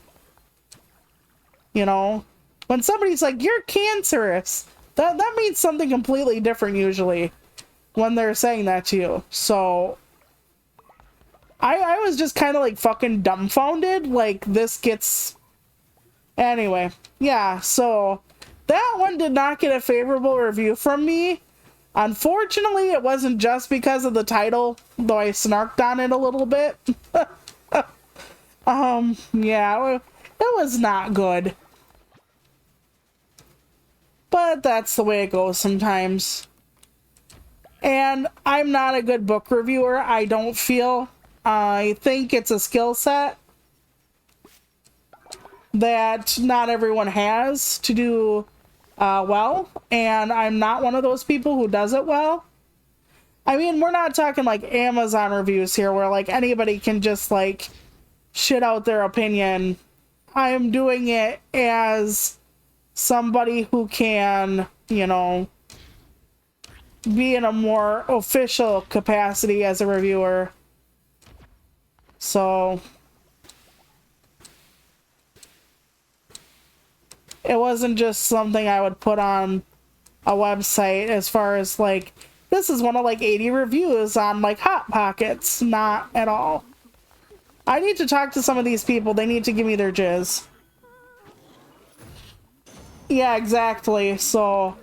You know? When somebody's like, you're cancerous, that means something completely different usually when they're saying that to you. So I was just kind of like fucking dumbfounded. Like, this gets... Anyway, yeah, so that one did not get a favorable review from me. Unfortunately, it wasn't just because of the title, though I snarked on it a little bit. Yeah, it was not good. But that's the way it goes sometimes. And I'm not a good book reviewer, I don't feel. I think it's a skill set that not everyone has to do well, and I'm not one of those people who does it well. I mean, we're not talking like Amazon reviews here where like anybody can just like shit out their opinion. I am doing it as somebody who can, you know, be in a more official capacity as a reviewer. So it wasn't just something I would put on a website as far as like, this is one of like 80 reviews on like Hot Pockets. Not at all. I need to talk to some of these people. They need to give me their jizz. Yeah, exactly. So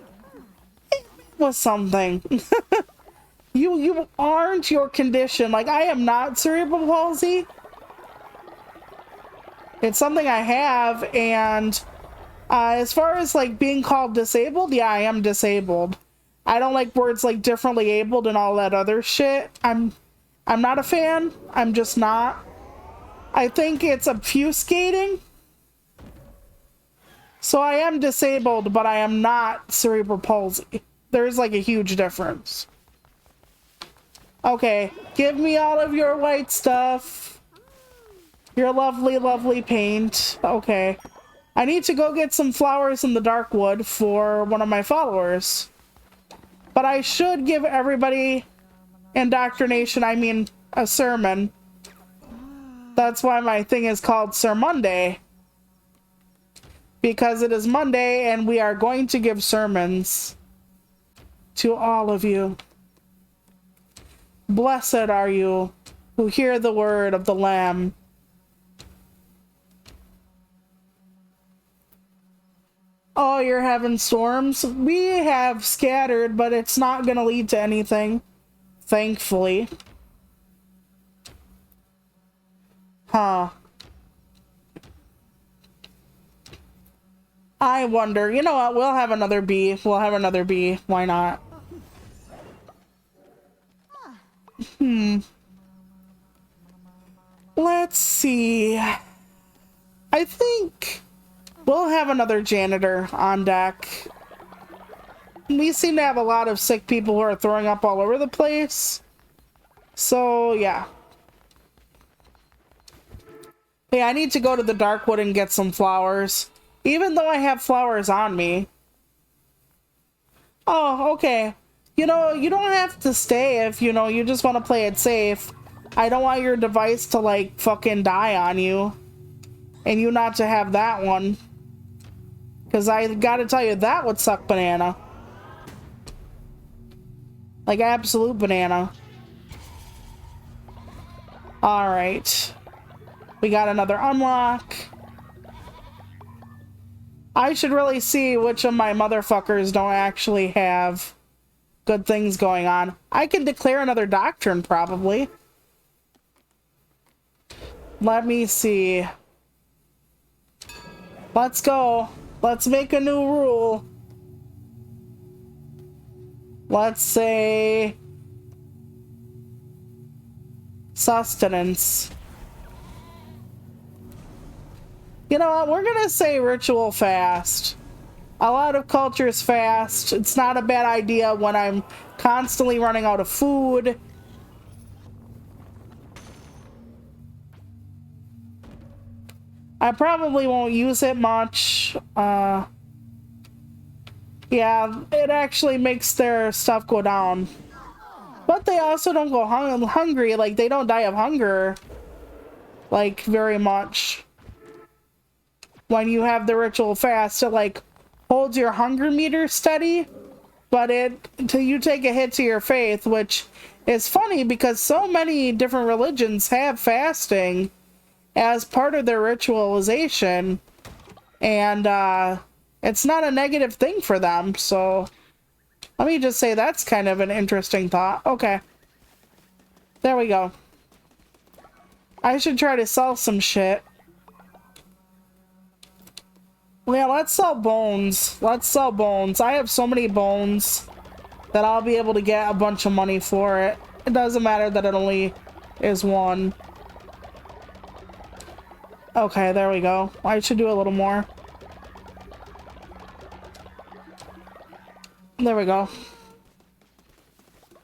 it was something. You aren't your condition. Like, I am not cerebral palsy. It's something I have, and as far as like being called disabled, yeah, I am disabled. I don't like words like differently abled and all that other shit. I'm not a fan. I'm just not. I think it's obfuscating. So I am disabled, but I am not cerebral palsy. There's like a huge difference. Okay, give me all of your white stuff. Your lovely, lovely paint. Okay. I need to go get some flowers in the dark wood for one of my followers. But I should give everybody indoctrination, I mean a sermon. That's why my thing is called Sermonday. Because it is Monday and we are going to give sermons to all of you. Blessed are you who hear the word of the Lamb. Oh, you're having storms? We have scattered, but it's not going to lead to anything. Thankfully. Huh. I wonder. You know what? We'll have another bee. We'll have another bee. Why not? Let's see. I think we'll have another janitor on deck. We seem to have a lot of sick people who are throwing up all over the place. So, yeah. Hey, I need to go to the Darkwood and get some flowers. Even though I have flowers on me. Oh, okay. You know, you don't have to stay if, you know, you just want to play it safe. I don't want your device to, like, fucking die on you. And you not to have that one. Because I gotta tell you, that would suck banana. Like, absolute banana. Alright. We got another unlock. I should really see which of my motherfuckers don't actually have good things going on. I can declare another doctrine, probably. Let me see. Let's go. Let's make a new rule. Let's say sustenance. You know what? We're gonna say ritual fast. A lot of cultures fast. It's not a bad idea when I'm constantly running out of food. I probably won't use it much. Yeah, it actually makes their stuff go down. But they also don't go hungry. Like, they don't die of hunger. Like, very much. When you have the ritual fast, it, like, holds your hunger meter steady. But until you take a hit to your faith, which is funny because so many different religions have fasting as part of their ritualization, and it's not a negative thing for them. So let me just say that's kind of an interesting thought. Okay, there we go. I should try to sell some shit. Yeah, let's sell bones. Let's sell bones. I have so many bones that I'll be able to get a bunch of money for it. It doesn't matter that it only is one. Okay, there we go. I should do a little more. There we go.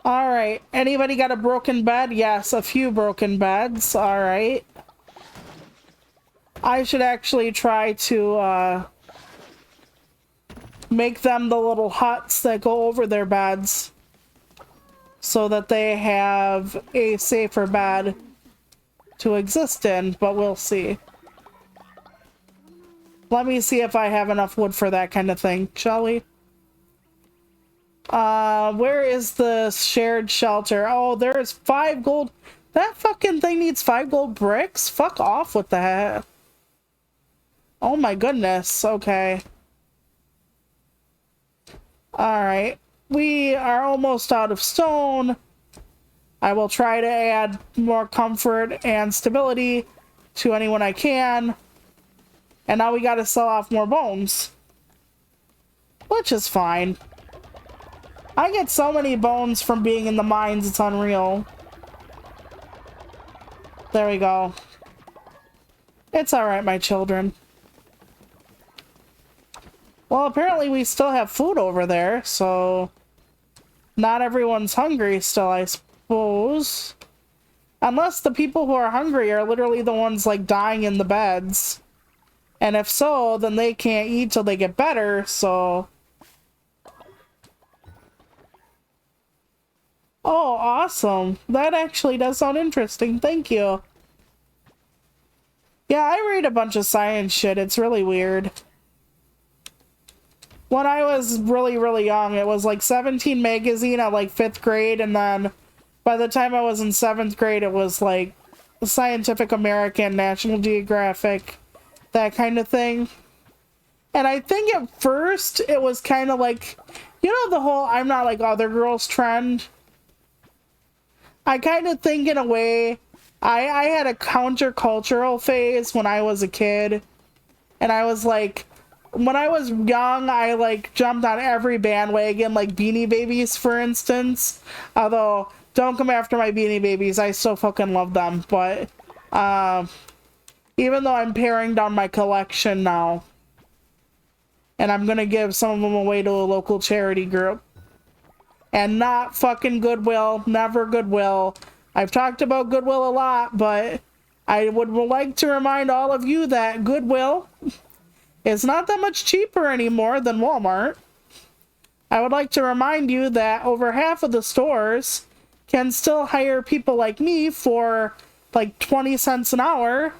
Alright, anybody got a broken bed? Yes, a few broken beds. Alright. I should actually try to make them the little huts that go over their beds so that they have a safer bed to exist in, but we'll see. Let me see if I have enough wood for that kind of thing, shall we? Where is the shared shelter? Oh, there's 5 gold. That fucking thing needs 5 gold bricks? Fuck off with that. Oh my goodness. Okay. Alright. We are almost out of stone. I will try to add more comfort and stability to anyone I can. And now we gotta sell off more bones. Which is fine. I get so many bones from being in the mines, it's unreal. There we go. It's alright, my children. Well, apparently we still have food over there, so not everyone's hungry still, I suppose. Unless the people who are hungry are literally the ones, like, dying in the beds. And if so, then they can't eat till they get better, so... Oh, awesome. That actually does sound interesting. Thank you. Yeah, I read a bunch of science shit. It's really weird. When I was really, really young, it was like 17 magazine at like 5th grade, and then by the time I was in 7th grade, it was like Scientific American, National Geographic, that kind of thing. And I think at first it was kind of like, you know, the whole I'm not like other girls trend. I kind of think in a way, I had a countercultural phase when I was a kid. And I was like, when I was young, I like jumped on every bandwagon, like Beanie Babies, for instance. Although, don't come after my Beanie Babies, I still fucking love them. But, even though I'm paring down my collection now, and I'm gonna give some of them away to a local charity group. And not fucking Goodwill, never Goodwill. I've talked about Goodwill a lot, but I would like to remind all of you that Goodwill is not that much cheaper anymore than Walmart. I would like to remind you that over half of the stores can still hire people like me for like 20 cents an hour,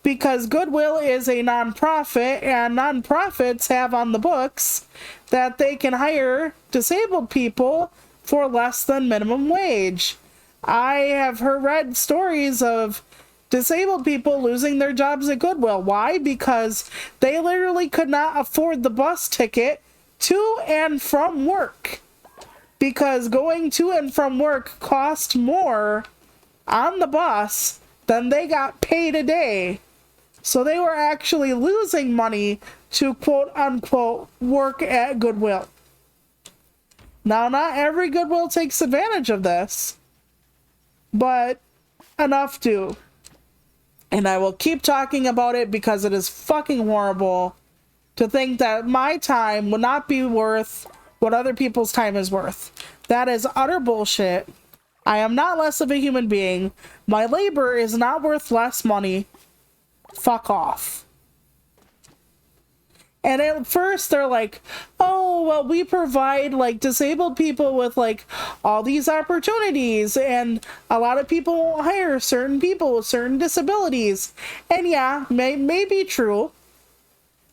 because Goodwill is a nonprofit, and nonprofits have on the books that they can hire disabled people for less than minimum wage. I have read stories of disabled people losing their jobs at Goodwill. Why? Because they literally could not afford the bus ticket to and from work. Because going to and from work cost more on the bus then they got paid a day. So they were actually losing money to quote unquote work at Goodwill. Now, not every Goodwill takes advantage of this, but enough do. And I will keep talking about it because it is fucking horrible to think that my time would not be worth what other people's time is worth. That is utter bullshit. I am not less of a human being. My labor is not worth less money. Fuck off. And at first they're like, oh, well, we provide like disabled people with like all these opportunities, and a lot of people won't hire certain people with certain disabilities. And yeah, may be true.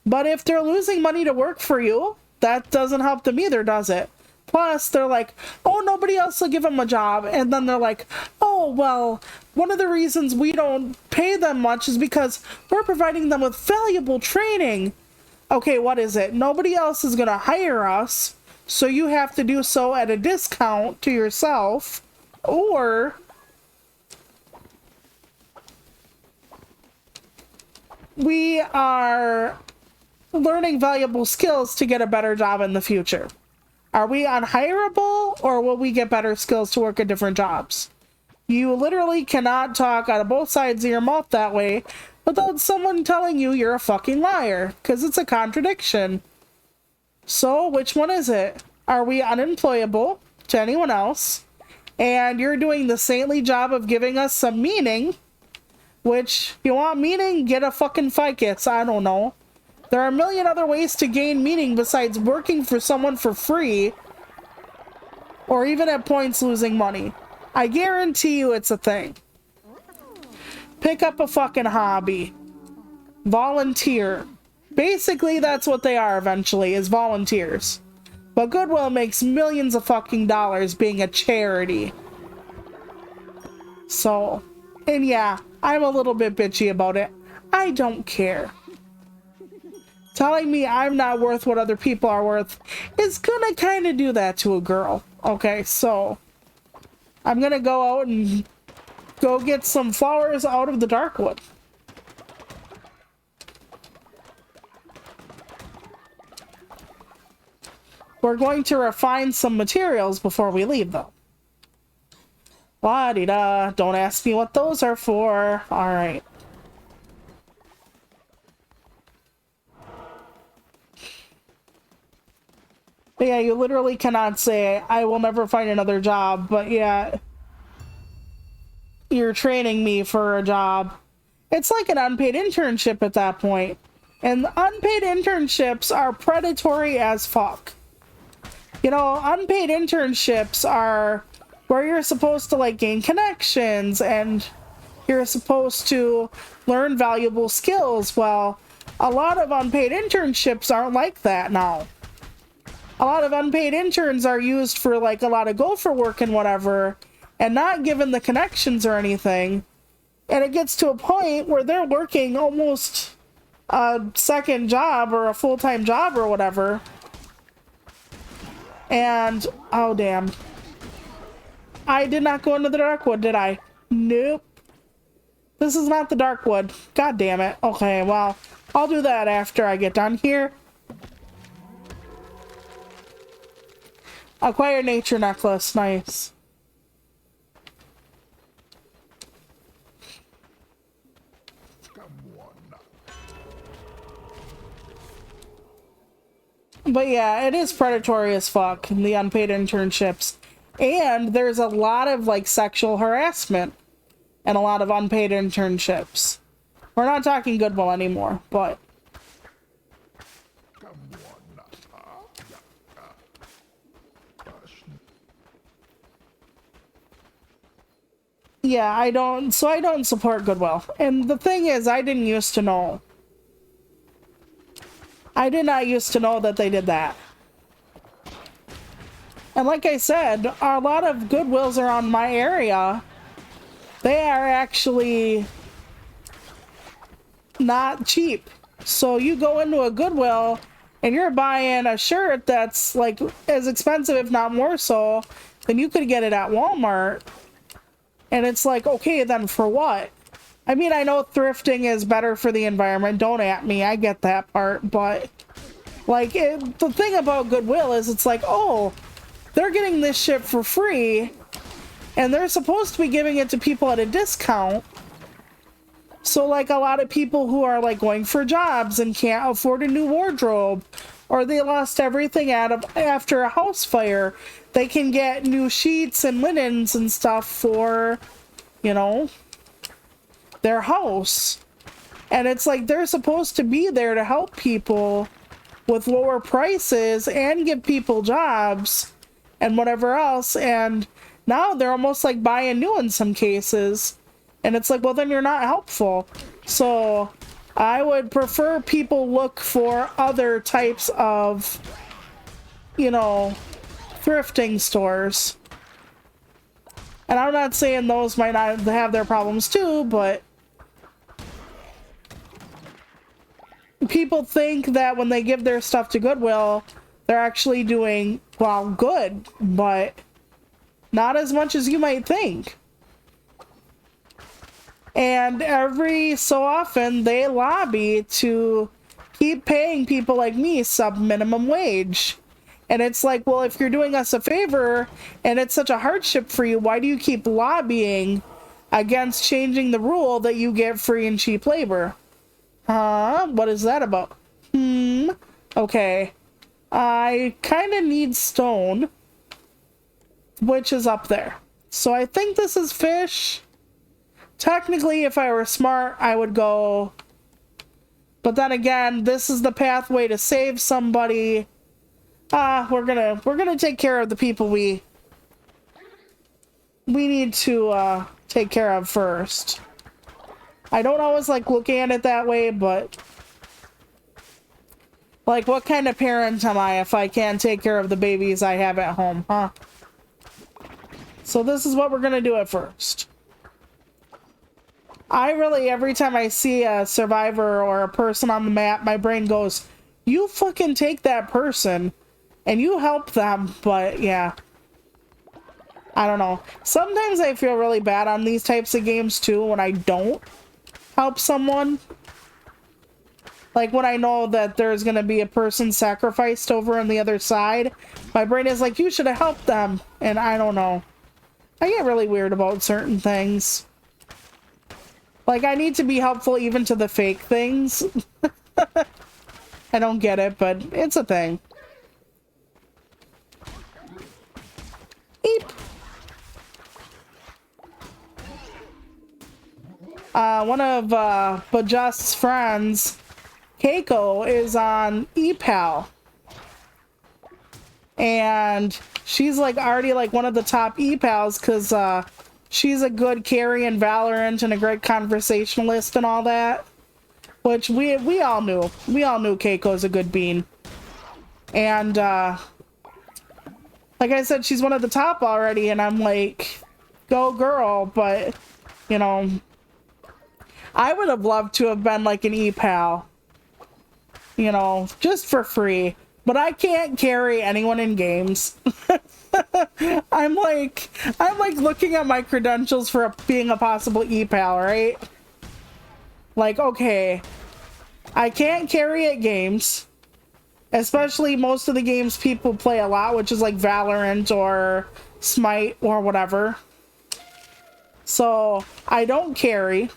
But if they're losing money to work for you, that doesn't help them either, does it? Plus, they're like, oh, nobody else will give them a job. And then they're like, oh, well, one of the reasons we don't pay them much is because we're providing them with valuable training. Okay, what is it? Nobody else is going to hire us, so you have to do so at a discount to yourself. Or we are learning valuable skills to get a better job in the future. Are we unhireable, or will we get better skills to work at different jobs? You literally cannot talk out of both sides of your mouth that way without someone telling you you're a fucking liar, because it's a contradiction. So, which one is it? Are we unemployable to anyone else, and you're doing the saintly job of giving us some meaning, which, you want meaning? Get a fucking ficus, I don't know. There are a million other ways to gain meaning besides working for someone for free, or even at points losing money. I guarantee you it's a thing. Pick up a fucking hobby. Volunteer. Basically, that's what they are eventually, is volunteers. But Goodwill makes millions of fucking dollars being a charity. So, and yeah, I'm a little bit bitchy about it. I don't care. Telling me I'm not worth what other people are worth is gonna kind of do that to a girl. Okay, so I'm gonna go out and go get some flowers out of the darkwood. We're going to refine some materials before we leave, though. La-di-da. Don't ask me what those are for. Alright. But yeah, you literally cannot say, I will never find another job, but yeah, you're training me for a job. It's like an unpaid internship at that point. And unpaid internships are predatory as fuck. You know, unpaid internships are where you're supposed to like gain connections and you're supposed to learn valuable skills. Well, a lot of unpaid internships aren't like that now. A lot of unpaid interns are used for like a lot of gopher work and whatever, and not given the connections or anything. And it gets to a point where they're working almost a second job or a full-time job or whatever. And, oh damn. I did not go into the darkwood, did I? Nope. This is not the darkwood. God damn it. Okay, well, I'll do that after I get done here. Acquire nature necklace. Nice. But yeah, it is predatory as fuck, the unpaid internships. And there's a lot of like sexual harassment and a lot of unpaid internships. We're not talking Goodwill anymore, but yeah, I don't support Goodwill. And the thing is, I didn't used to know. I did not used to know that they did that. And like I said, a lot of Goodwills around my area, they are actually not cheap. So you go into a Goodwill and you're buying a shirt that's like as expensive, if not more so, than you could get it at Walmart. And it's like, okay, then for what? I mean, I know thrifting is better for the environment. Don't at me. I get that part. But, like, the thing about Goodwill is it's like, oh, they're getting this shit for free, and they're supposed to be giving it to people at a discount. So, like, a lot of people who are, like, going for jobs and can't afford a new wardrobe, or they lost everything after a house fire, they can get new sheets and linens and stuff for, you know, their house. And it's like they're supposed to be there to help people with lower prices and give people jobs and whatever else. And now they're almost like buying new in some cases. And it's like, well, then you're not helpful. So I would prefer people look for other types of, you know, thrifting stores. And I'm not saying those might not have their problems too, but people think that when they give their stuff to Goodwill, they're actually doing, well, good, but not as much as you might think. And every so often, they lobby to keep paying people like me sub-minimum wage. And it's like, well, if you're doing us a favor and it's such a hardship for you, why do you keep lobbying against changing the rule that you get free and cheap labor? What is that about? Okay. I kind of need stone, which is up there. So I think this is fish. Technically, if I were smart, I would go. But then again, this is the pathway to save somebody. We're gonna take care of the people we need to take care of first. I don't always like looking at it that way, but like, what kind of parent am I if I can't take care of the babies I have at home, huh? So this is what we're gonna do at first. I really, every time I see a survivor or a person on the map, my brain goes, you fucking take that person and you help them. But yeah, I don't know. Sometimes I feel really bad on these types of games too when I don't help someone. Like when I know that there's gonna be a person sacrificed over on the other side, my brain is like, you should have helped them. And I don't know. I get really weird about certain things. Like, I need to be helpful even to the fake things. I don't get it, but it's a thing. Eep. One of Bajust's friends, Keiko, is on ePal. And she's like already like one of the top ePals because she's a good carry in Valorant and a great conversationalist and all that. Which we all knew. We all knew Keiko's a good bean. And like I said, she's one of the top already, and I'm like, go girl, but you know, I would have loved to have been like an ePal. You know, just for free. But I can't carry anyone in games. I'm like looking at my credentials for being a possible ePal, right? Like, okay, I can't carry at games, especially most of the games people play a lot, which is like Valorant or Smite or whatever. So I don't carry.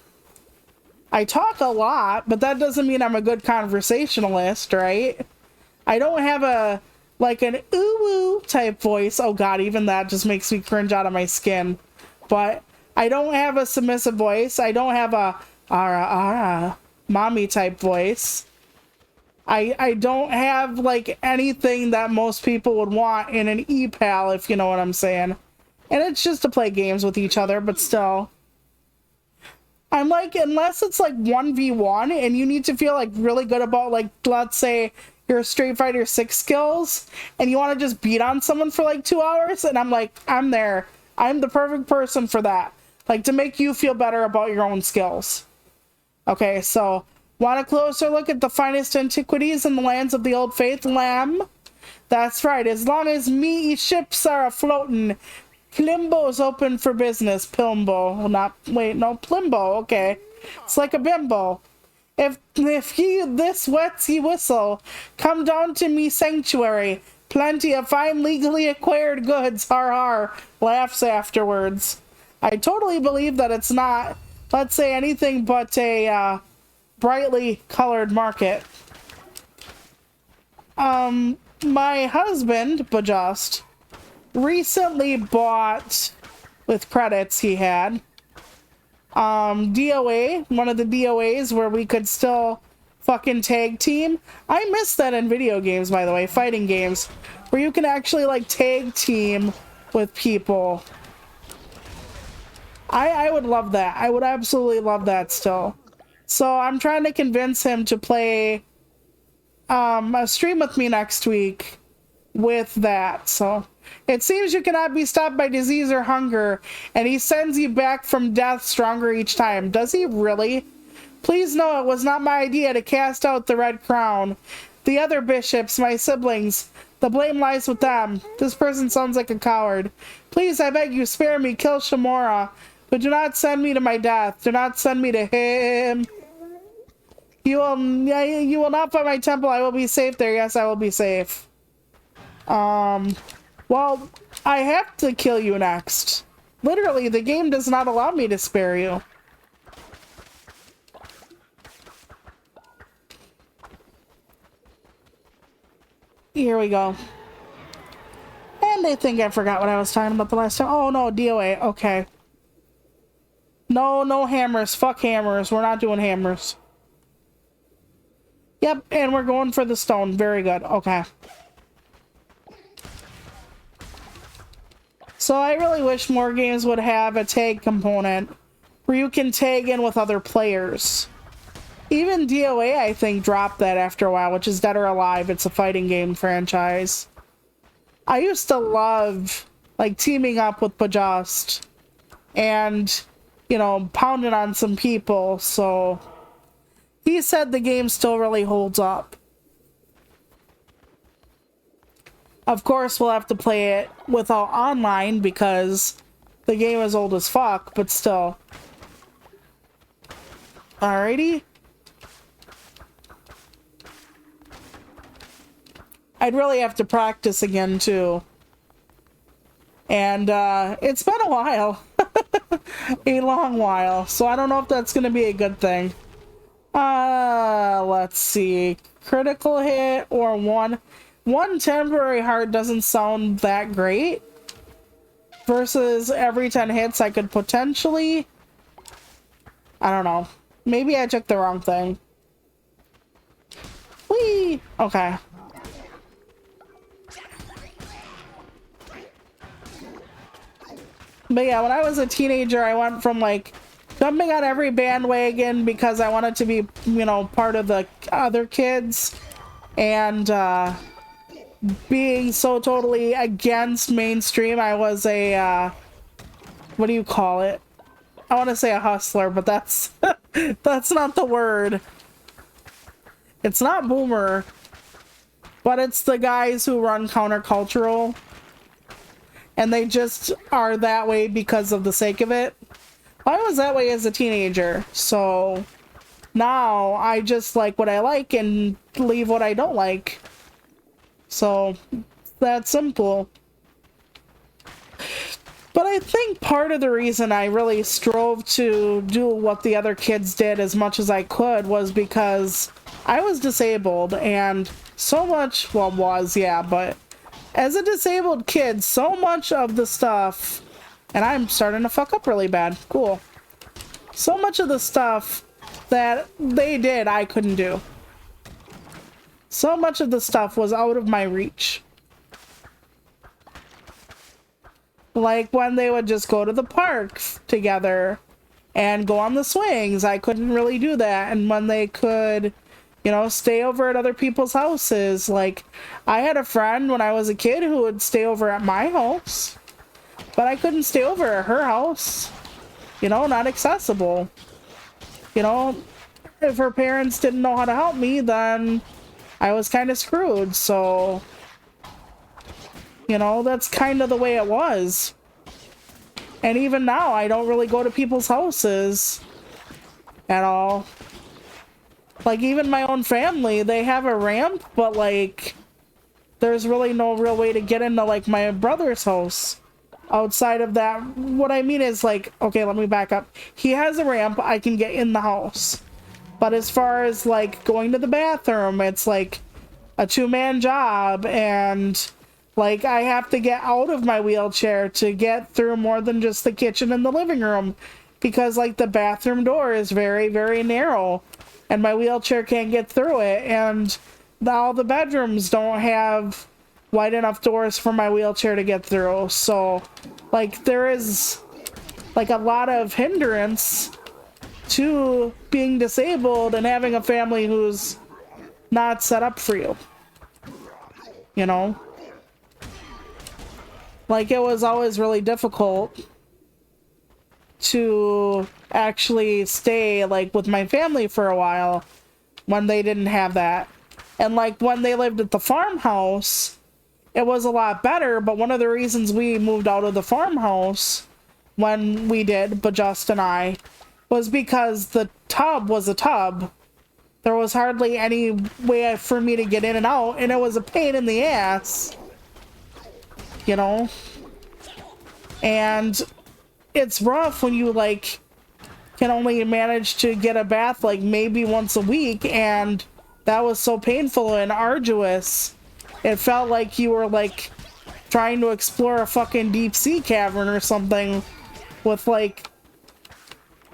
I talk a lot, but that doesn't mean I'm a good conversationalist, right? I don't have an ooh-woo type voice. Oh god, even that just makes me cringe out of my skin. But I don't have a submissive voice. I don't have a ara mommy type voice. I don't have like anything that most people would want in an ePal, if you know what I'm saying. And it's just to play games with each other, but still. I'm like, unless it's like 1v1 and you need to feel like really good about, like, let's say your Street Fighter 6 skills and you want to just beat on someone for like 2 hours, and I'm like, I'm there. I'm the perfect person for that. Like, to make you feel better about your own skills. Okay, so want a closer look at the finest antiquities in the lands of the Old Faith, Lamb? That's right. As long as me ships are afloatin', Plimbo's open for business. Plimbo. Plimbo. Okay. It's like a bimbo. If he this wets he whistle, come down to me sanctuary. Plenty of fine legally acquired goods, har har, laughs afterwards. I totally believe that it's not, let's say, anything but a brightly colored market. My husband, Bajust, recently bought, with credits he had, DOA, one of the DOAs where we could still fucking tag team. I miss that in video games, by the way, fighting games, where you can actually like tag team with people. I would love that. I would absolutely love that still. So I'm trying to convince him to play a stream with me next week with that. So it seems you cannot be stopped by disease or hunger, and he sends you back from death stronger each time. Does he really? Please know it was not my idea to cast out the Red Crown. The other bishops, my siblings, the blame lies with them. This person sounds like a coward. Please, I beg you, spare me, kill Shamora, but do not send me to my death. Do not send me to him. You will not find my temple. I will be safe there. Yes, I will be safe. Well, I have to kill you next. Literally, the game does not allow me to spare you. Here we go. And I think I forgot what I was talking about the last time. Oh, no, DOA. Okay. No hammers. Fuck hammers. We're not doing hammers. Yep, and we're going for the stone. Very good. Okay. So I really wish more games would have a tag component where you can tag in with other players. Even DOA, I think, dropped that after a while, which is Dead or Alive. It's a fighting game franchise. I used to love, like, teaming up with Bajust and, you know, pounding on some people, so he said the game still really holds up. Of course, we'll have to play it without online because the game is old as fuck, but still. Alrighty. I'd really have to practice again, too. And, it's been a while. A long while. So I don't know if that's going to be a good thing. Let's see. Critical hit or one temporary heart doesn't sound that great. Versus every 10 hits I could potentially... I don't know. Maybe I took the wrong thing. Whee! Okay. But yeah, when I was a teenager, I went from like jumping on every bandwagon because I wanted to be, you know, part of the other kids, and being so totally against mainstream. I was a, what do you call it? I want to say a hustler, but that's, that's not the word. It's not boomer, but it's the guys who run countercultural. And they just are that way because of the sake of it. I was that way as a teenager, so now I just like what I like and leave what I don't like. So that's simple. But I think part of the reason I really strove to do what the other kids did as much as I could was because I was disabled, and so much, well, but as a disabled kid, so much of the stuff, and I'm starting to fuck up really bad. Cool. So much of the stuff that they did, I couldn't do. So much of the stuff was out of my reach. Like when they would just go to the park together and go on the swings, I couldn't really do that. And when they could, you know, stay over at other people's houses. Like, I had a friend when I was a kid who would stay over at my house, but I couldn't stay over at her house. You know, not accessible. You know, if her parents didn't know how to help me, then I was kind of screwed. So, you know, that's kind of the way it was. And even now, I don't really go to people's houses at all. Like, even my own family, they have a ramp, but, like, there's really no real way to get into, like, my brother's house. Outside of that, what I mean is, like, okay, let me back up. He has a ramp, I can get in the house. But as far as, like, going to the bathroom, it's, like, a two-man job, and, like, I have to get out of my wheelchair to get through more than just the kitchen and the living room. Because, like, the bathroom door is very, very narrow, and my wheelchair can't get through it, and all the bedrooms don't have wide enough doors for my wheelchair to get through. So, like, there is, like, a lot of hindrance to being disabled and having a family who's not set up for you. You know? Like, it was always really difficult to actually stay, like, with my family for a while when they didn't have that. And, like, when they lived at the farmhouse, it was a lot better, but one of the reasons we moved out of the farmhouse when we did, but Just and I, was because the tub was a tub. There was hardly any way for me to get in and out, and it was a pain in the ass, you know? And it's rough when you, like, can only manage to get a bath, like, maybe once a week, and that was so painful and arduous. It felt like you were, like, trying to explore a fucking deep sea cavern or something with, like,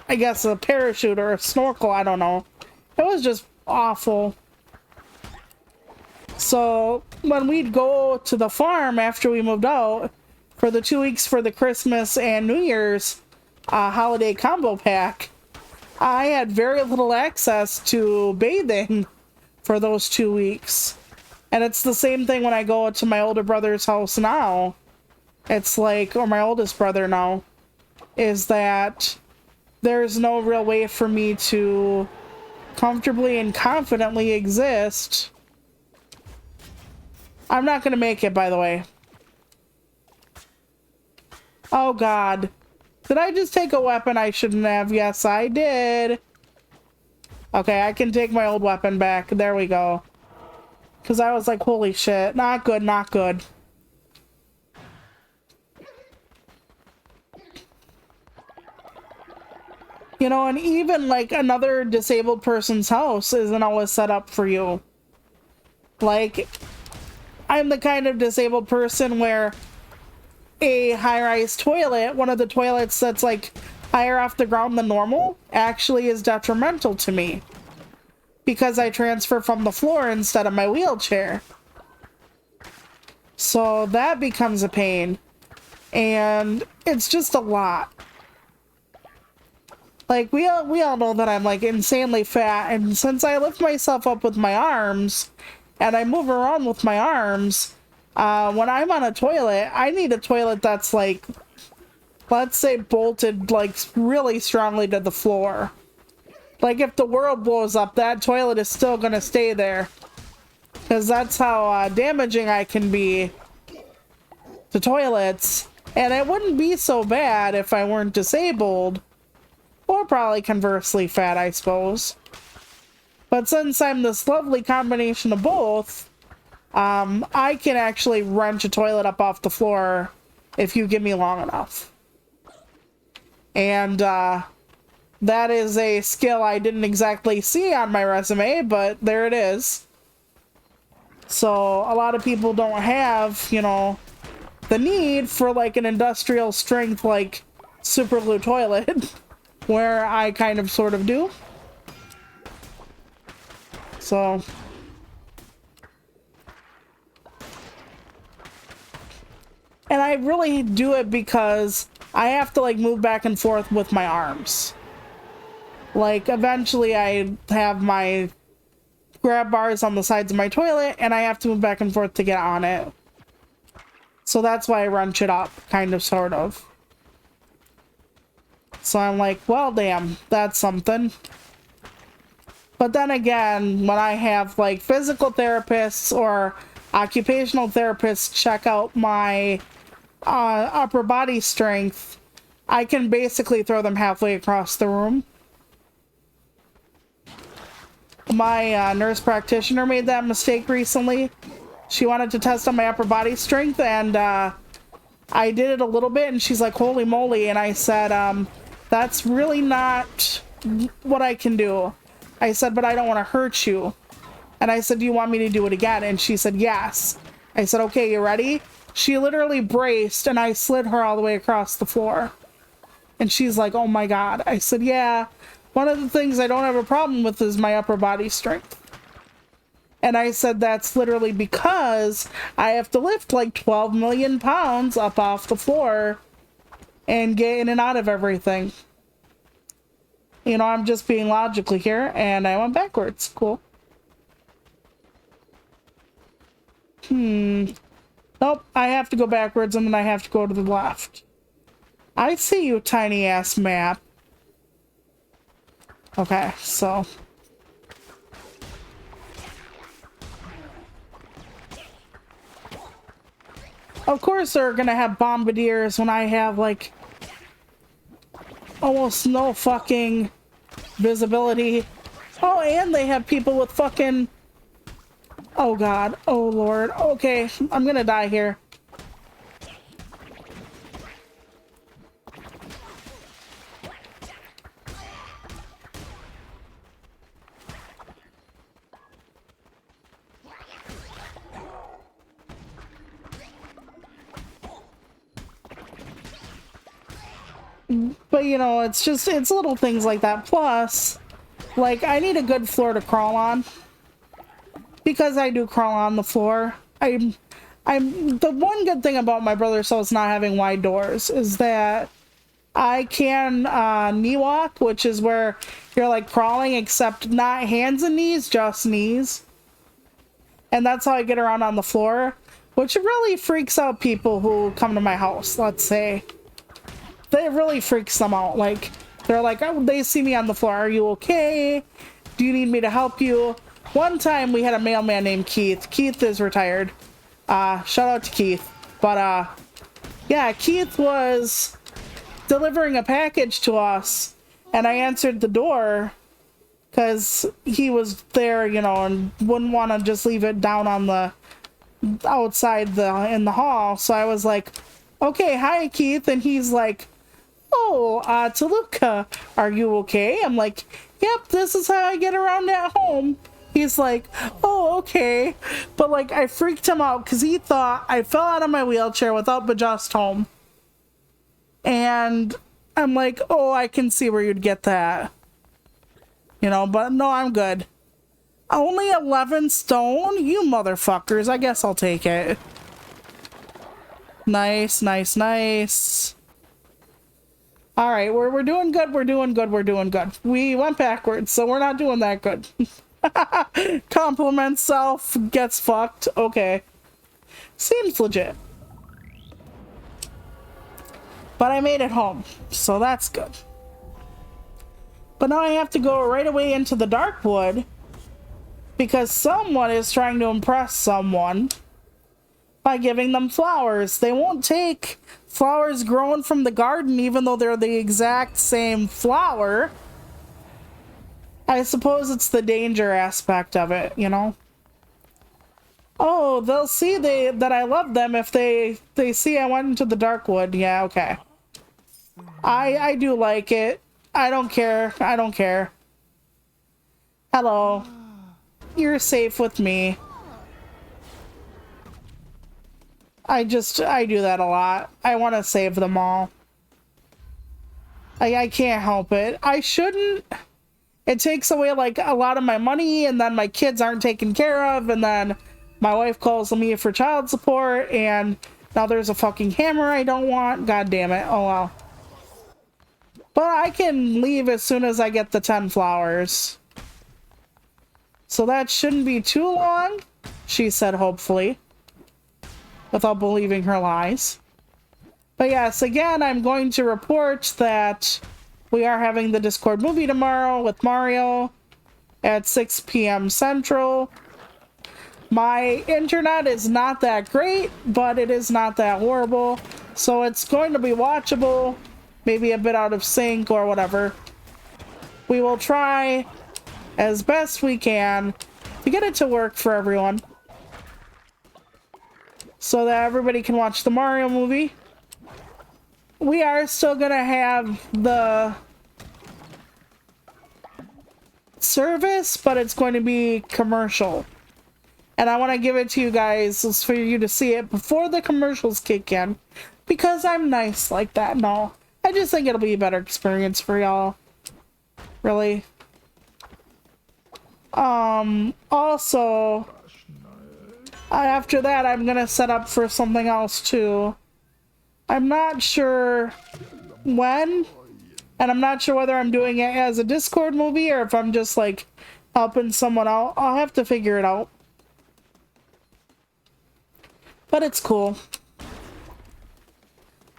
I guess a parachute or a snorkel, I don't know. It was just awful. So, when we'd go to the farm after we moved out, for the 2 weeks for the Christmas and New Year's holiday combo pack, I had very little access to bathing for those 2 weeks. And it's the same thing when I go to my older brother's house now. It's like, or my oldest brother now, is that there's no real way for me to comfortably and confidently exist. I'm not gonna make it, by the way. Oh god. Did I just take a weapon I shouldn't have? Yes, I did. Okay, I can take my old weapon back. There we go. Because I was like, holy shit. Not good, not good. You know, and even, like, another disabled person's house isn't always set up for you. Like, I'm the kind of disabled person where a high-rise toilet, one of the toilets that's, like, higher off the ground than normal, actually is detrimental to me. Because I transfer from the floor instead of my wheelchair. So that becomes a pain. And it's just a lot. Like, we all know that I'm, like, insanely fat, and since I lift myself up with my arms, and I move around with my arms, when I'm on a toilet, I need a toilet that's, like, let's say bolted, like, really strongly to the floor. Like, if the world blows up, that toilet is still gonna stay there. Because that's how damaging I can be to toilets. And it wouldn't be so bad if I weren't disabled. Or probably conversely fat, I suppose. But since I'm this lovely combination of both, I can actually wrench a toilet up off the floor if you give me long enough. And, that is a skill I didn't exactly see on my resume, but there it is. So, a lot of people don't have, you know, the need for, like, an industrial strength, like, super glue toilet, where I kind of sort of do. So, and I really do it because I have to, like, move back and forth with my arms. Like, eventually I have my grab bars on the sides of my toilet, and I have to move back and forth to get on it. So that's why I wrench it up, kind of, sort of. So I'm like, well, damn, that's something. But then again, when I have, like, physical therapists or occupational therapists check out my upper body strength, I can basically throw them halfway across the room. My nurse practitioner made that mistake recently. She wanted to test on my upper body strength, and I did it a little bit, and she's like, holy moly. And I said, that's really not what I can do. I said, but I don't want to hurt you. And I said, do you want me to do it again? And she said, yes. I said, okay, you ready? She literally braced, and I slid her all the way across the floor. And she's like, oh my God. I said, yeah, one of the things I don't have a problem with is my upper body strength. And I said, that's literally because I have to lift like 12 million pounds up off the floor and get in and out of everything. You know, I'm just being logical here, and I went backwards. Cool. Nope, I have to go backwards, and then I have to go to the left. I see you, tiny ass map. Okay, so... Of course they're gonna have bombardiers when I have, like, almost no fucking visibility. Oh, and they have people with fucking... Oh God, oh Lord. Okay, I'm gonna die here. But, you know, it's little things like that. Plus, like, I need a good floor to crawl on. Because I do crawl on the floor. I'm the one good thing about my brother's house not having wide doors is that I can knee walk, which is where you're like crawling, except not hands and knees, just knees. And that's how I get around on the floor, which really freaks out people who come to my house, let's say. It really freaks them out. Like, they're like, oh, they see me on the floor. Are you okay? Do you need me to help you? One time we had a mailman named Keith. Keith is retired. Shout out to Keith. But, yeah, Keith was delivering a package to us, and I answered the door because he was there, you know, and wouldn't want to just leave it down on the outside in the hall. So I was like, okay, hi, Keith. And he's like, oh, Toluca, are you okay? I'm like, yep, this is how I get around at home. He's like, oh, okay. But, like, I freaked him out because he thought I fell out of my wheelchair without the just home. And I'm like, oh, I can see where you'd get that. You know, but no, I'm good. Only 11 stone? You motherfuckers. I guess I'll take it. Nice, nice, nice. Alright, we're doing good, we're doing good, we're doing good. We went backwards, so we're not doing that good. Compliment self gets fucked. Okay. Seems legit. But I made it home, so that's good. But now I have to go right away into the dark wood because someone is trying to impress someone by giving them flowers. They won't take flowers grown from the garden even though they're the exact same flower. I suppose it's the danger aspect of it, you know? Oh, they'll see that I love them if they see I went into the dark wood. Yeah, okay. I do like it. I don't care. I don't care. Hello. You're safe with me. I do that a lot. I want to save them all. I can't help it. I shouldn't. It takes away, like, a lot of my money, and then my kids aren't taken care of, and then my wife calls me for child support, and now there's a fucking hammer I don't want. God damn it. Oh, well. But I can leave as soon as I get the 10 flowers. So that shouldn't be too long, she said, hopefully. Without believing her lies. But yes, again, I'm going to report that we are having the Discord movie tomorrow with Mario at 6 p.m. Central. My internet is not that great, but it is not that horrible. So it's going to be watchable, maybe a bit out of sync or whatever. We will try as best we can to get it to work for everyone. So that everybody can watch the Mario movie. We are still gonna have the service, but it's going to be commercial. And I want to give it to you guys for you to see it before the commercials kick in. Because I'm nice like that. No, I just think it'll be a better experience for y'all. Really. Also, after that, I'm gonna set up for something else too. I'm not sure when, and I'm not sure whether I'm doing it as a Discord movie or if I'm just like helping someone out. I'll have to figure it out. But it's cool.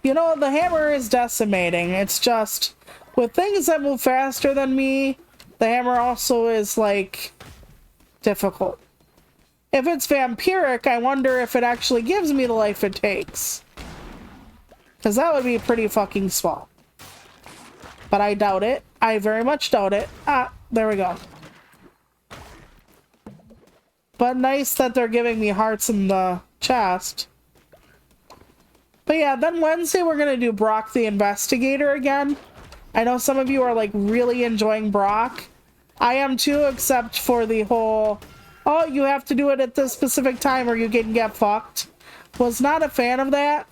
You know, the hammer is decimating. It's just, with things that move faster than me, the hammer also is, like, difficult. If it's vampiric, I wonder if it actually gives me the life it takes. Because that would be pretty fucking swell. But I doubt it. I very much doubt it. Ah, there we go. But nice that they're giving me hearts in the chest. But yeah, then Wednesday we're gonna do Brock the Investigator again. I know some of you are like really enjoying Brock. I am too, except for the whole, oh, you have to do it at this specific time or you can get fucked. Was not a fan of that.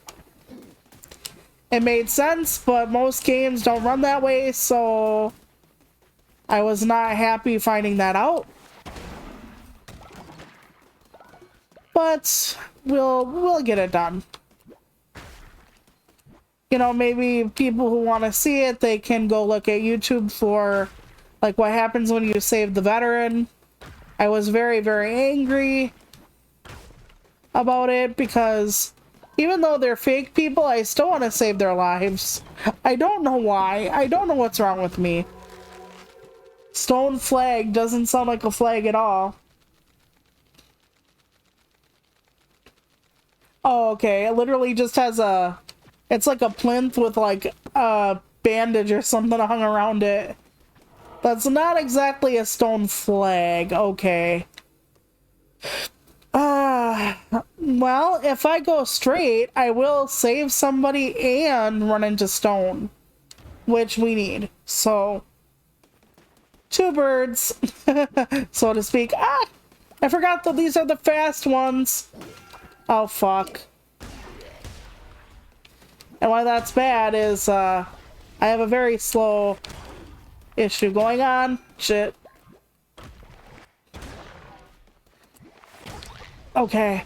It made sense, but most games don't run that way, so I was not happy finding that out. But we'll get it done. You know, maybe people who want to see it, they can go look at YouTube for like what happens when you save the veteran. I was very, very angry about it because even though they're fake people, I still want to save their lives. I don't know why. I don't know what's wrong with me. Stone flag doesn't sound like a flag at all. Oh, okay. It literally just has a... It's like a plinth with like a bandage or something hung around it. That's not exactly a stone flag. Okay. Well, if I go straight, I will save somebody and run into stone, which we need. So, two birds, so to speak. Ah! I forgot that these are the fast ones. Oh, fuck. And why that's bad is, I have a very slow issue going on. Shit. Okay.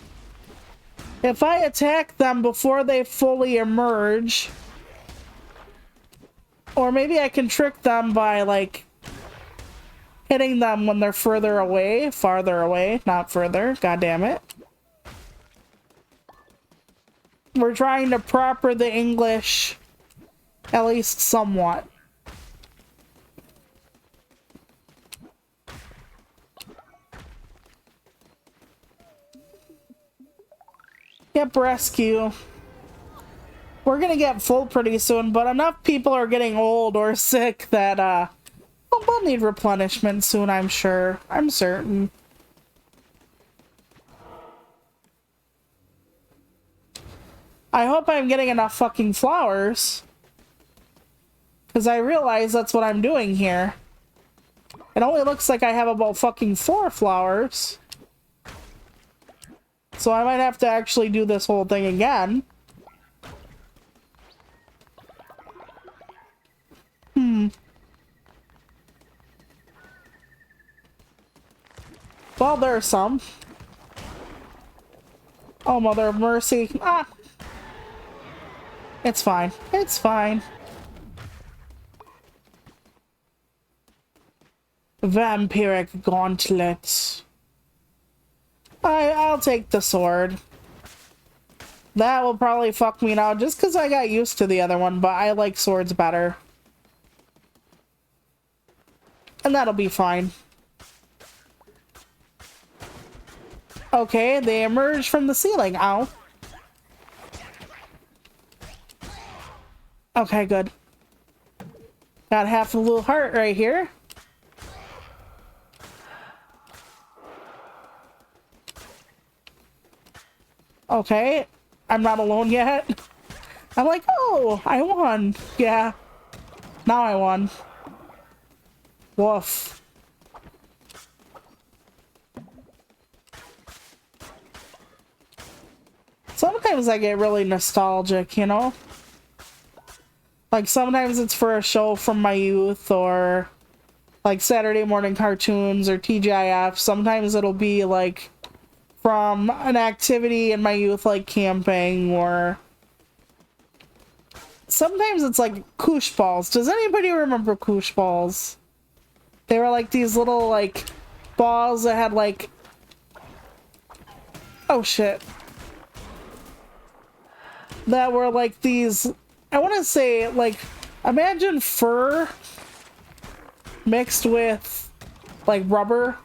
If I attack them before they fully emerge, or maybe I can trick them by, like, hitting them when they're farther away, not further, god damn it. We're trying to proper the English, at least somewhat. Yep, rescue. We're gonna get full pretty soon, but enough people are getting old or sick that, we'll need replenishment soon, I'm sure. I'm certain. I hope I'm getting enough fucking flowers. Because I realize that's what I'm doing here. It only looks like I have about fucking 4 flowers. So I might have to actually do this whole thing again. Well, there's some. Oh, mother of mercy. Ah! It's fine. It's fine. Vampiric gauntlet. I'll take the sword. That will probably fuck me now just because I got used to the other one, but I like swords better. And that'll be fine. Okay, they emerge from the ceiling. Ow. Okay, good. Got half a little heart right here. Okay, I'm not alone yet. I'm like, oh, I won. Yeah, now I won. Woof. Sometimes I get really nostalgic, you know? Like, sometimes it's for a show from my youth, or like Saturday morning cartoons or TGIF. Sometimes it'll be like from an activity in my youth, like camping, or sometimes it's like koosh balls. Does anybody remember koosh balls? They were like these little like balls that had like, oh shit, that were like these, I want to say, like, imagine fur mixed with like rubber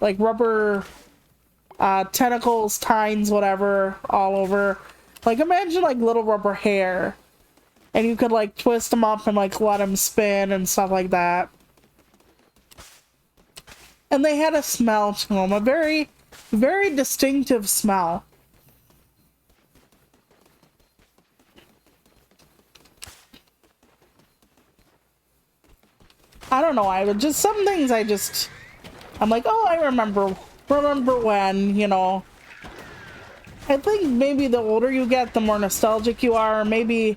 tentacles, tines, whatever, all over. Like, imagine like little rubber hair, and you could like twist them up and like let them spin and stuff like that. And they had a smell to them, a very, very distinctive smell. I don't know, I would just, some things I'm like, oh, I remember when, you know. I think maybe the older you get, the more nostalgic you are. Maybe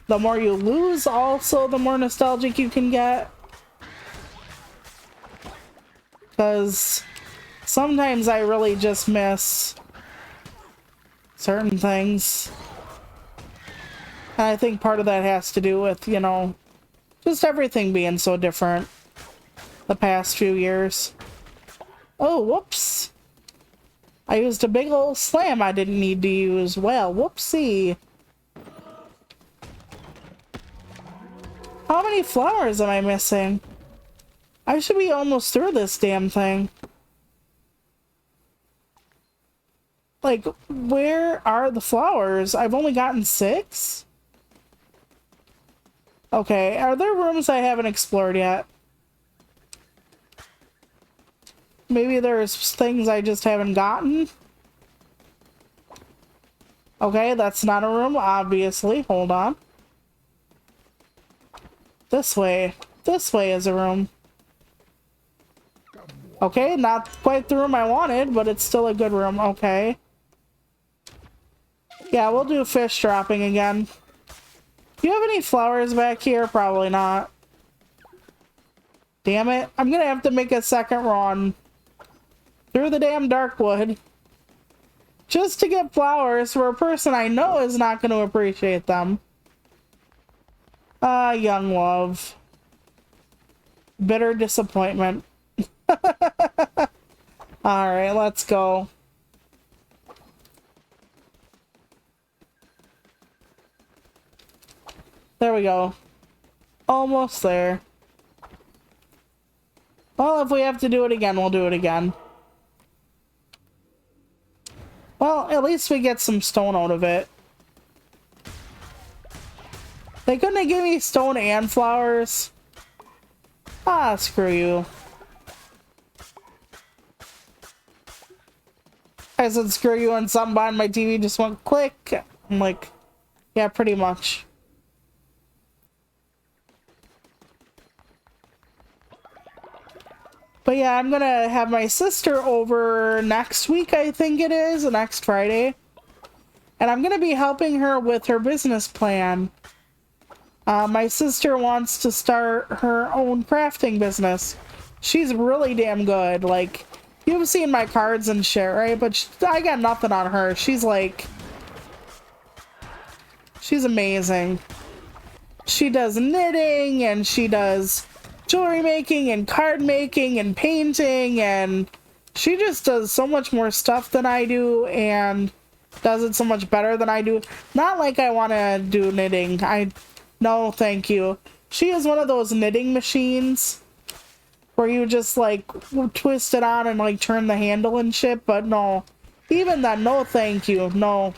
the more you lose also, the more nostalgic you can get. Because sometimes I really just miss certain things. And I think part of that has to do with, you know, just everything being so different the past few years. Oh, whoops. I used a big old slam I didn't need to use. Well, whoopsie. How many flowers am I missing? I should be almost through this damn thing. Like, where are the flowers? I've only gotten 6? Okay, are there rooms I haven't explored yet? Maybe there's things I just haven't gotten? Okay, that's not a room, obviously. Hold on. This way. This way is a room. Okay, not quite the room I wanted, but it's still a good room. Okay. Yeah, we'll do fish dropping again. Do you have any flowers back here? Probably not. Damn it. I'm gonna have to make a second run through the damn darkwood just to get flowers for a person I know is not going to appreciate them. Young love. Bitter disappointment. Alright, let's go. There we go. Almost there. Well, if we have to do it again, we'll do it again. Well, at least we get some stone out of it. They couldn't have given me stone and flowers. Ah, screw you. I said screw you and something behind my TV just went click. I'm like, yeah, pretty much. But yeah, I'm gonna have my sister over next week, I think it is, next Friday. And I'm gonna be helping her with her business plan. My sister wants to start her own crafting business. She's really damn good. Like, you've seen my cards and shit, right? But I got nothing on her. She's like... she's amazing. She does knitting, and she does jewelry making, and card making, and painting, and she just does so much more stuff than I do, and does it so much better than I do. Not like I want to do knitting. No, thank you. She is one of those knitting machines where you just like twist it on and like turn the handle and shit, but no. Even then, no thank you. No.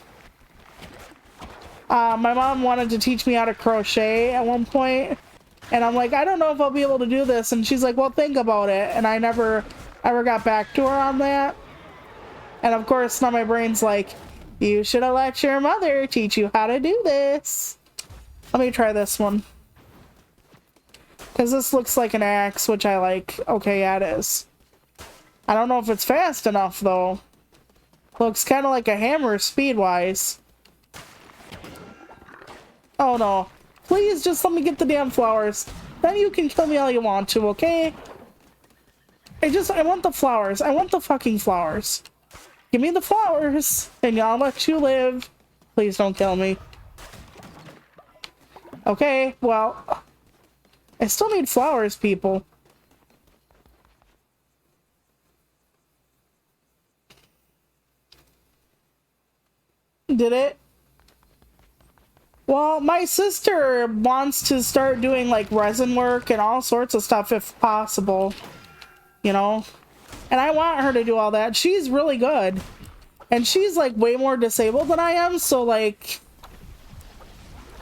My mom wanted to teach me how to crochet at one point, and I'm like, I don't know if I'll be able to do this, and she's like, well, think about it, and I never ever got back to her on that. And of course now my brain's like, You should have let your mother teach you how to do this. Let me try this one. Because this looks like an axe, which I like. Okay, yeah, it is. I don't know if it's fast enough, though. Looks kind of like a hammer speed-wise. Oh, no. Please, just let me get the damn flowers. Then you can kill me all you want to, okay? I want the flowers. I want the fucking flowers. Give me the flowers, and I'll let you live. Please don't kill me. Okay, well... I still need flowers, people. Did it? Well, my sister wants to start doing, like, resin work and all sorts of stuff if possible. You know? And I want her to do all that. She's really good. And she's, like, way more disabled than I am, so, like...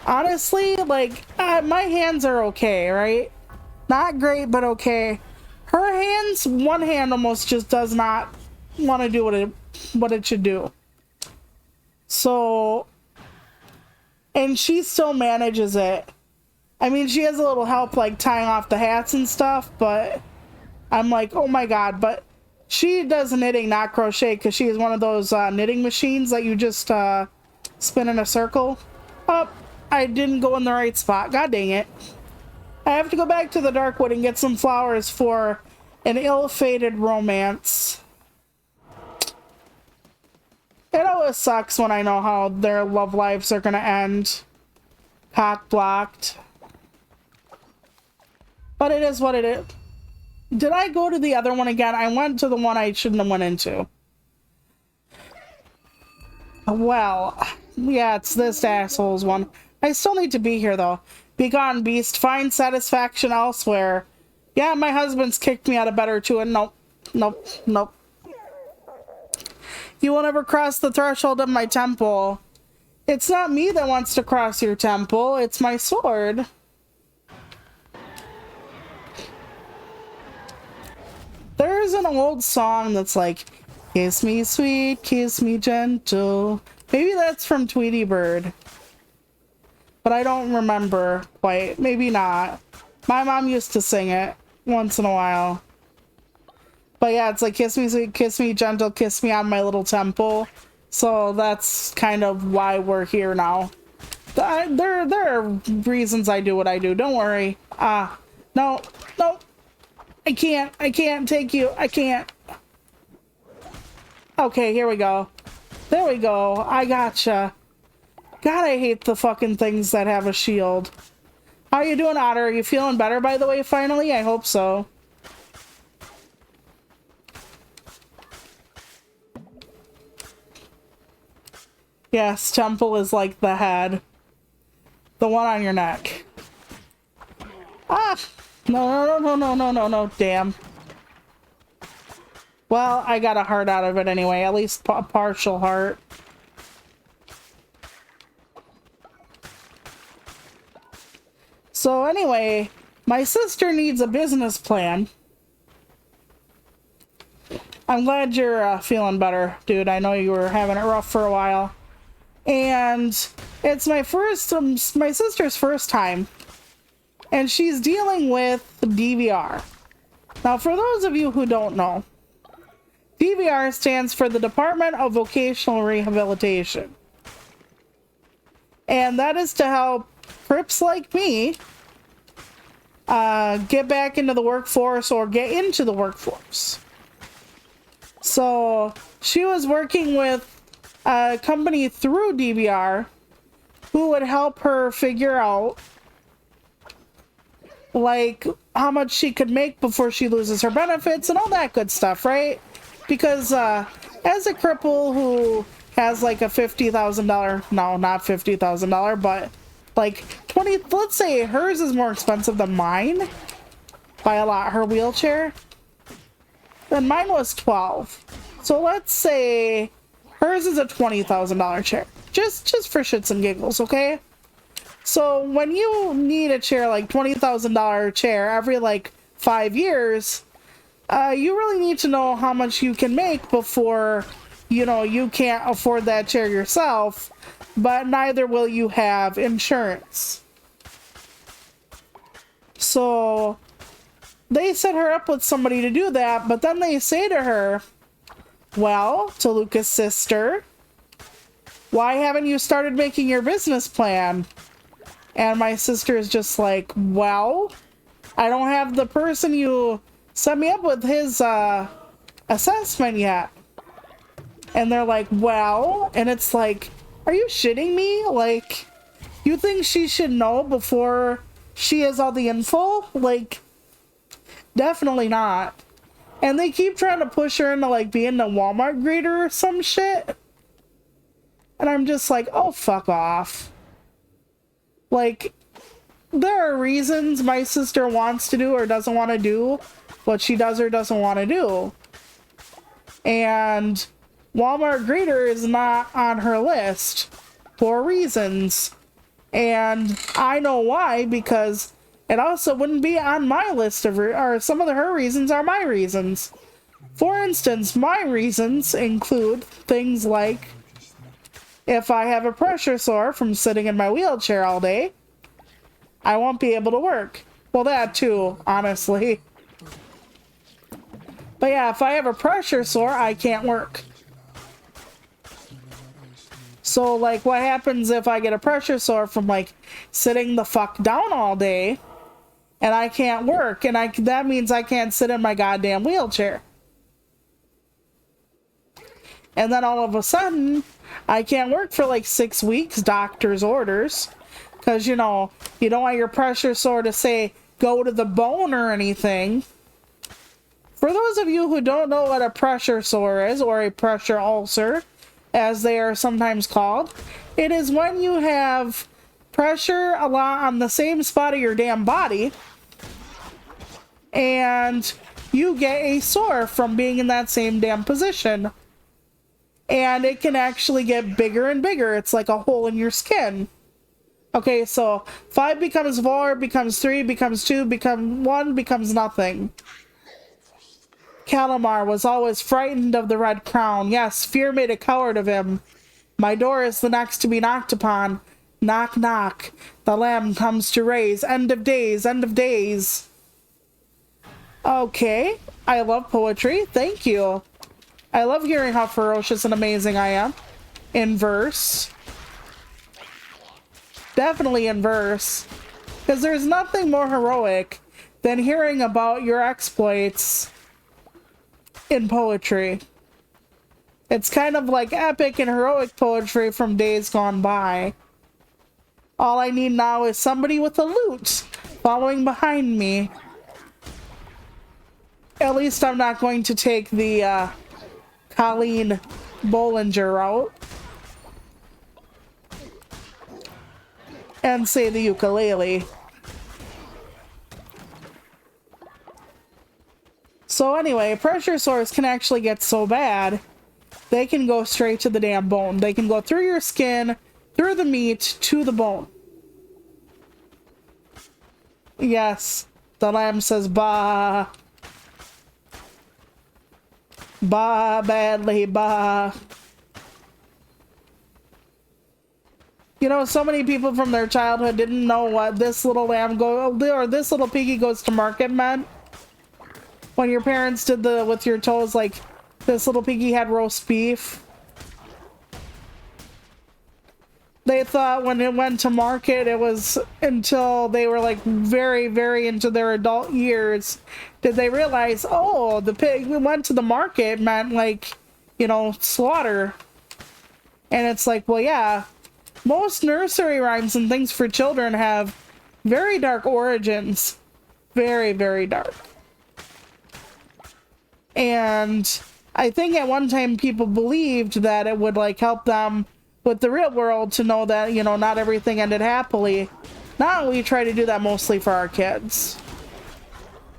Honestly, like, my hands are okay, right? Not great, but okay. Her hands, one hand almost just does not want to do what it should do. So... And she still manages it. I mean, she has a little help, like, tying off the hats and stuff, but I'm like, oh my god, but she does knitting, not crochet, because she is one of those knitting machines that you just spin in a circle. Oh, I didn't go in the right spot. God dang it. I have to go back to the Darkwood and get some flowers for an ill-fated romance. It always sucks when I know how their love lives are gonna end. Cock-blocked. But it is what it is. Did I go to the other one again? I went to the one I shouldn't have went into. Well, yeah, it's this asshole's one. I still need to be here, though. Begone, beast. Find satisfaction elsewhere. Yeah, my husband's kicked me out of bed or two, and nope. Nope. Nope. You will never cross the threshold of my temple. It's not me that wants to cross your temple. It's my sword. There's an old song that's like, kiss me sweet, kiss me gentle. Maybe that's from Tweety Bird. But I don't remember quite. Maybe not. My mom used to sing it once in a while. But yeah, it's like, kiss me sweet, kiss me gentle, kiss me on my little temple. So that's kind of why we're here now. There are reasons I do what I do. Don't worry. No. I can't take you. I can't. Okay, here we go. There we go. I gotcha. God, I hate the fucking things that have a shield. How you doing, Otter? Are you feeling better, by the way, finally? I hope so. Yes, temple is like the head. The one on your neck. Ah! No, damn. Well, I got a heart out of it anyway. At least a partial heart. So anyway, my sister needs a business plan. I'm glad you're feeling better, dude. I know you were having it rough for a while. And it's my sister's first time. And she's dealing with DVR. Now, for those of you who don't know, DVR stands for the Department of Vocational Rehabilitation. And that is to help Crips like me get back into the workforce or get into the workforce. So she was working with a company through DVR who would help her figure out like how much she could make before she loses her benefits and all that good stuff, right? Because as a cripple who has like a $50,000, no, not $50,000, but like 20, let's say hers is more expensive than mine by a lot, her wheelchair. Then mine was 12. So let's say hers is a $20,000 chair. Just for shits and giggles, okay? So when you need a chair, like $20,000 chair every like 5 years, you really need to know how much you can make before you know, you can't afford that chair yourself, but neither will you have insurance. So they set her up with somebody to do that, but then they say to her, well, to Luca's sister, why haven't you started making your business plan? And my sister is just like, well, I don't have the person you set me up with his assessment yet. And they're like, well, and it's like, are you shitting me? Like, you think she should know before she has all the info? Like, definitely not. And they keep trying to push her into like being a Walmart greeter or some shit. And I'm just like, oh, fuck off. Like, there are reasons my sister wants to do or doesn't want to do what she does or doesn't want to do. And Walmart greeter is not on her list for reasons. And I know why, because it also wouldn't be on my list of or some of her reasons are my reasons. For instance, my reasons include things like if I have a pressure sore from sitting in my wheelchair all day, I won't be able to work. Well, that too, honestly. But yeah, if I have a pressure sore, I can't work. So, like, what happens if I get a pressure sore from, like, sitting the fuck down all day and I can't work? And that means I can't sit in my goddamn wheelchair. And then all of a sudden, I can't work for, like, 6 weeks, doctor's orders. Because, you know, you don't want your pressure sore to say, go to the bone or anything. For those of you who don't know what a pressure sore is, or a pressure ulcer, as they are sometimes called, it is when you have pressure a lot on the same spot of your damn body, and you get a sore from being in that same damn position. And it can actually get bigger and bigger. It's like a hole in your skin. Okay, so 5 becomes 4, becomes 3, becomes 2, becomes 1, becomes nothing. Calamar was always frightened of the Red Crown. Yes, fear made a coward of him. My door is the next to be knocked upon. Knock, knock. The lamb comes to raise. End of days, end of days. Okay, I love poetry. Thank you. I love hearing how ferocious and amazing I am. In verse. Definitely in verse. Because there's nothing more heroic than hearing about your exploits in poetry. It's kind of like epic and heroic poetry from days gone by. All I need now is somebody with a lute following behind me. At least I'm not going to take the Colleen Bollinger route and say the ukulele. So anyway, pressure sores can actually get so bad, they can go straight to the damn bone. They can go through your skin, through the meat, to the bone. Yes, the lamb says bah. Bah, badly, bah. You know, so many people from their childhood didn't know what this little lamb or this little piggy goes to market meant. When your parents did the with your toes, like, this little piggy had roast beef. They thought when it went to market, it was until they were, like, very, very into their adult years, did they realize, oh, the pig went to the market meant, like, you know, slaughter. And it's like, well, yeah, most nursery rhymes and things for children have very dark origins. Very, very dark. And I think at one time people believed that it would, like, help them with the real world to know that, you know, not everything ended happily. Now we try to do that mostly for our kids.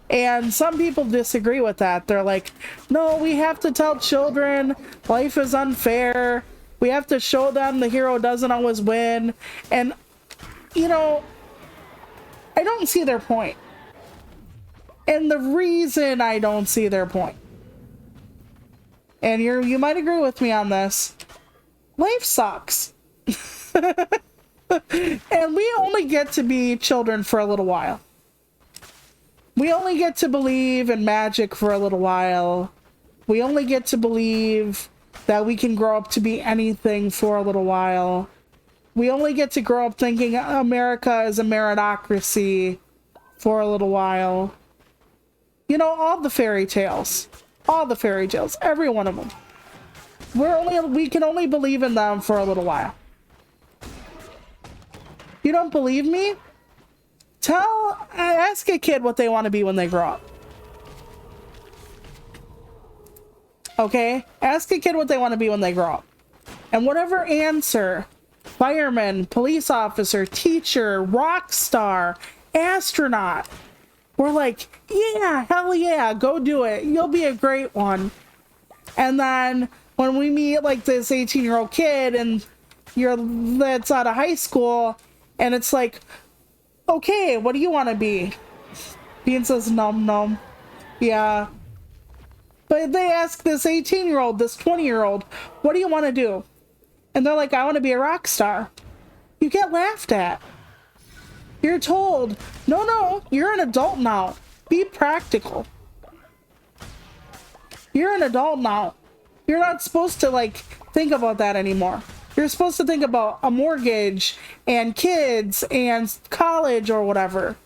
And some people disagree with that. They're like, no, we have to tell children life is unfair. We have to show them the hero doesn't always win. And, you know, I don't see their point. And the reason I don't see their point and you might agree with me on this, life sucks. And we only get to be children for a little while. We only get to believe in magic for a little while. We only get to believe that we can grow up to be anything for a little while. We only get to grow up thinking America is a meritocracy for a little while. You know, all the fairy tales. All the fairy tales. Every one of them. We can only believe in them for a little while. You don't believe me? Ask a kid what they want to be when they grow up. Okay? Ask a kid what they want to be when they grow up. And whatever answer, fireman, police officer, teacher, rock star, astronaut, we're like, yeah, hell yeah, go do it. You'll be a great one. And then when we meet like this 18-year-old kid and that's out of high school, and it's like, okay, what do you want to be? Bean says, nom. Yeah. But they ask this 18-year-old, this 20-year-old, what do you want to do? And they're like, I want to be a rock star. You get laughed at. You're told, no, you're an adult now. Be practical. You're an adult now. You're not supposed to, like, think about that anymore. You're supposed to think about a mortgage and kids and college or whatever.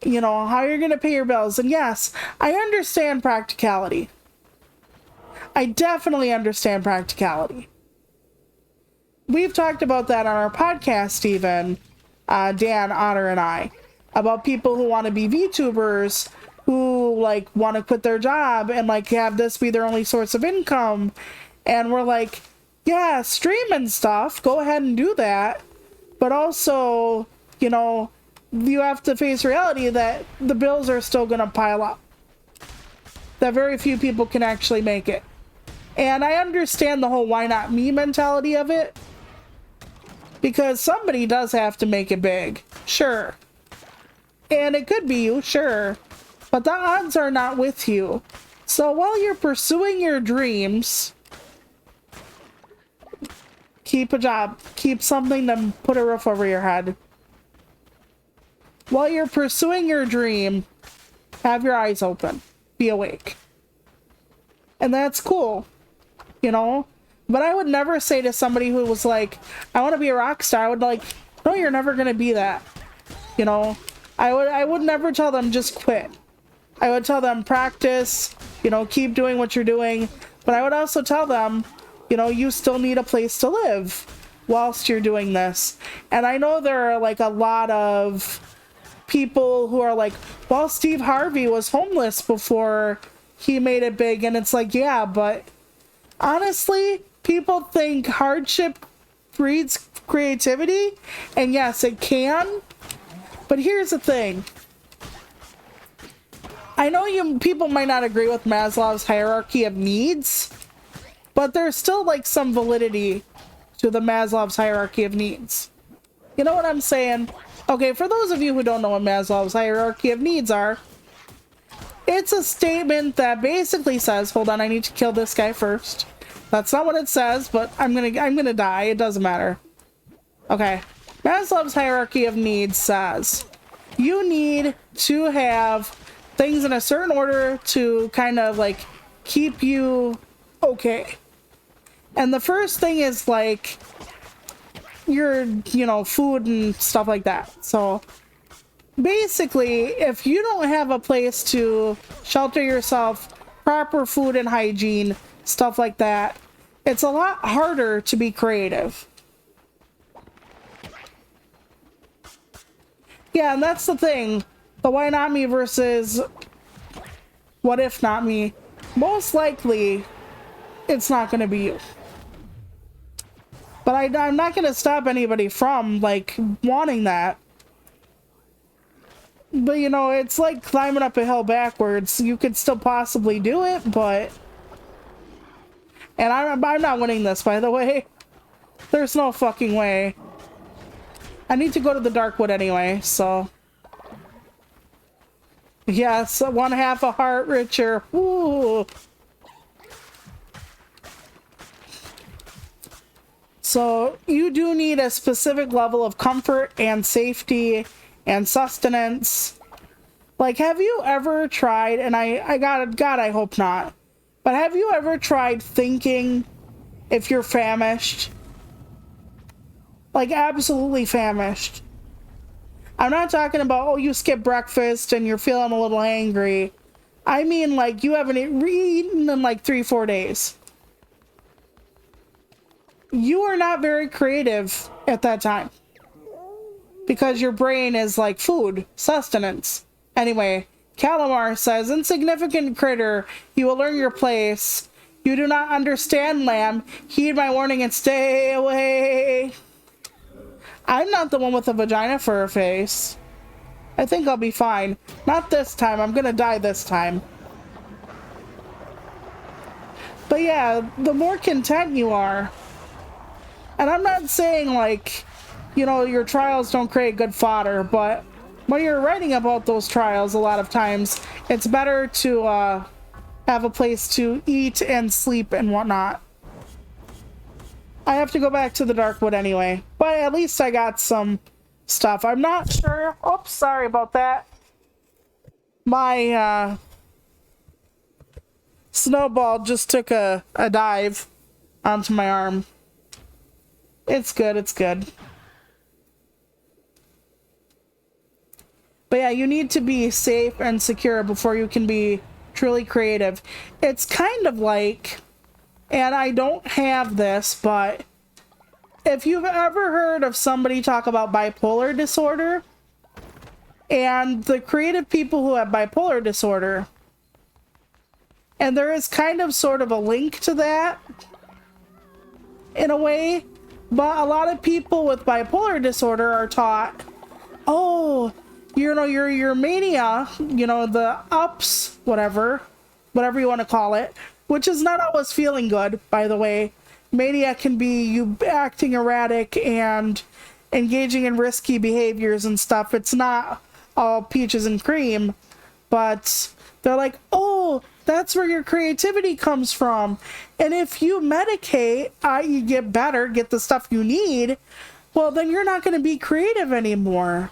You know, how you're going to pay your bills. And yes, I understand practicality. I definitely understand practicality. We've talked about that on our podcast even, Dan, Otter, and I, about people who want to be VTubers, who, like, want to quit their job and, like, have this be their only source of income. And we're like, yeah, stream and stuff, go ahead and do that. But also, you know, you have to face reality that the bills are still going to pile up. That very few people can actually make it. And I understand the whole why not me mentality of it. Because somebody does have to make it big. Sure. And it could be you, sure. But the odds are not with you. So while you're pursuing your dreams, keep a job. Keep something to put a roof over your head. While you're pursuing your dream, have your eyes open. Be awake. And that's cool. You know? But I would never say to somebody who was like, I want to be a rock star, I would like, no, you're never going to be that. You know? I would never tell them just quit. I would tell them practice, you know, keep doing what you're doing. But I would also tell them, you know, you still need a place to live whilst you're doing this. And I know there are like a lot of people who are like, well, Steve Harvey was homeless before he made it big. And it's like, yeah, but honestly, people think hardship breeds creativity. And yes, it can. But here's the thing. I know people might not agree with Maslow's hierarchy of needs, but there's still like some validity to the Maslow's hierarchy of needs. You know what I'm saying? Okay, for those of you who don't know what Maslow's hierarchy of needs are, it's a statement that basically says, hold on, I need to kill this guy first. That's not what it says, but I'm gonna die. It doesn't matter. Okay. Maslow's hierarchy of needs says you need to have things in a certain order to kind of like keep you okay. And the first thing is like your, you know, food and stuff like that. So basically, if you don't have a place to shelter yourself, proper food and hygiene, stuff like that, it's a lot harder to be creative. Yeah, and that's the thing. The why not me versus what if not me. Most likely, it's not going to be you. But I'm not going to stop anybody from, like, wanting that. But, you know, it's like climbing up a hill backwards. You could still possibly do it, but... And I'm not winning this, by the way. There's no fucking way. I need to go to the Darkwood anyway, so... Yes, one half a heart richer. Ooh. So you do need a specific level of comfort and safety and sustenance. Like, have you ever tried, and God, I hope not, but have you ever tried thinking if you're famished? Like, absolutely famished. I'm not talking about, oh, you skip breakfast and you're feeling a little angry. I mean, like, you haven't eaten in like 3-4 days. You are not very creative at that time. Because your brain is like food, sustenance. Anyway, Calamar says, insignificant critter, you will learn your place. You do not understand, lamb. Heed my warning and stay away. I'm not the one with a vagina for a face. I think I'll be fine. Not this time. I'm gonna die this time. But yeah, the more content you are. And I'm not saying like, you know, your trials don't create good fodder, but when you're writing about those trials, a lot of times, it's better to have a place to eat and sleep and whatnot. I have to go back to the Darkwood anyway, but at least I got some stuff. I'm not sure. Oops, sorry about that. My snowball just took a dive onto my arm. It's good, it's good. But yeah, you need to be safe and secure before you can be truly creative. It's kind of like, and I don't have this, but if you've ever heard of somebody talk about bipolar disorder, and the creative people who have bipolar disorder, and there is kind of sort of a link to that in a way, but a lot of people with bipolar disorder are taught, oh, you know, your mania, you know, the ups, whatever you want to call it, which is not always feeling good, by the way. Mania can be you acting erratic and engaging in risky behaviors and stuff. It's not all peaches and cream, but they're like, oh, that's where your creativity comes from. And if you medicate, i.e. get better, get the stuff you need, well, then you're not going to be creative anymore.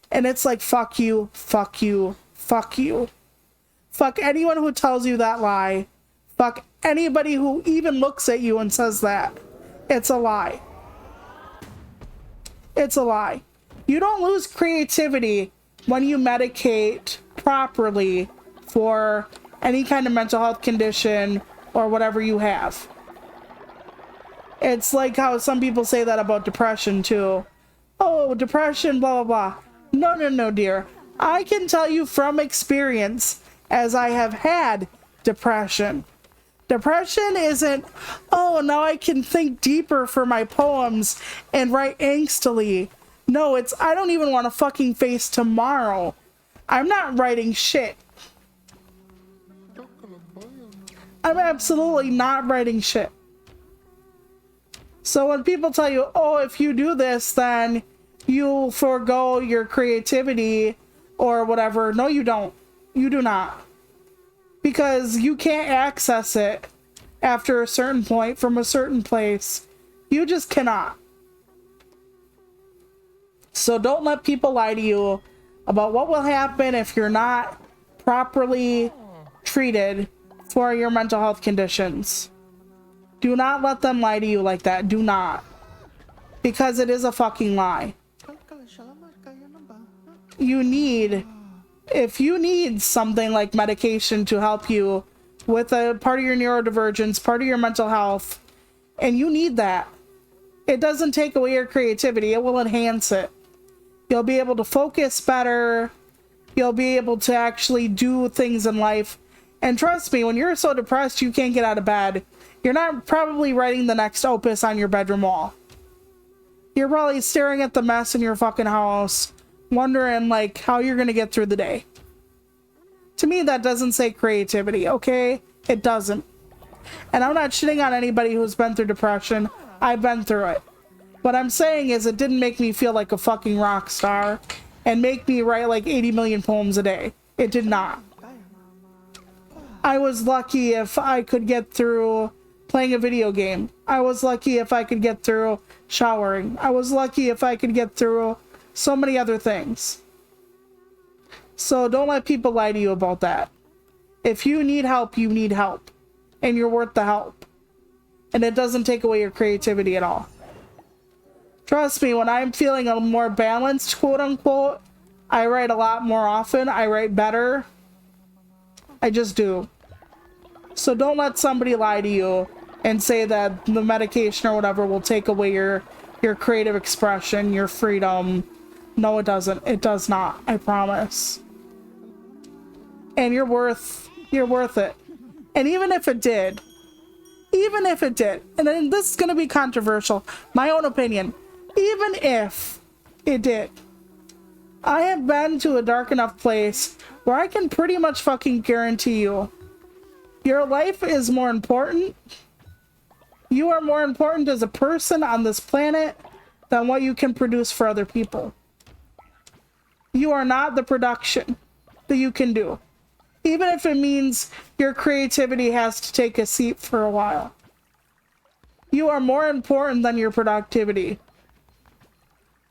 And it's like, fuck you, fuck you, fuck you. Fuck anyone who tells you that lie. Fuck anybody who even looks at you and says that. It's a lie. It's a lie. You don't lose creativity when you medicate properly for any kind of mental health condition or whatever you have. It's like how some people say that about depression too. Oh, depression, blah, blah, blah. No, dear. I can tell you from experience, as I have had depression. Depression isn't, oh, now I can think deeper for my poems and write angstily. No, it's, I don't even want to fucking face tomorrow. I'm not writing shit. I'm absolutely not writing shit. So when people tell you, oh, if you do this, then you forego your creativity or whatever. No, you don't. You do not. Because you can't access it after a certain point from a certain place. You just cannot. So don't let people lie to you about what will happen if you're not properly treated for your mental health conditions. Do not let them lie to you like that. Do not. Because it is a fucking lie. You need, if you need something like medication to help you with a part of your neurodivergence, part of your mental health, and you need that, it doesn't take away your creativity. It will enhance it. You'll be able to focus better. You'll be able to actually do things in life. And trust me, when you're so depressed you can't get out of bed, you're not probably writing the next opus on your bedroom wall. You're probably staring at the mess in your fucking house, wondering like how you're gonna get through the day. To me, that doesn't say creativity, okay? It doesn't. And I'm not shitting on anybody who's been through depression. I've been through it. What I'm saying is it didn't make me feel like a fucking rock star and make me write like 80 million poems a day. It did not. I was lucky if I could get through playing a video game. I was lucky if I could get through showering. I was lucky if I could get through so many other things. So don't let people lie to you about that. If you need help, you need help. And you're worth the help. And it doesn't take away your creativity at all. Trust me, when I'm feeling a more balanced, quote unquote, I write a lot more often. I write better. I just do. So don't let somebody lie to you and say that the medication or whatever will take away your creative expression, your freedom. No, it doesn't. It does not. I promise. And you're worth it. And even if it did, and then this is going to be controversial, my own opinion, even if it did, I have been to a dark enough place where I can pretty much fucking guarantee you, your life is more important. You are more important as a person on this planet than what you can produce for other people. You are not the production that you can do. Even if it means your creativity has to take a seat for a while. You are more important than your productivity.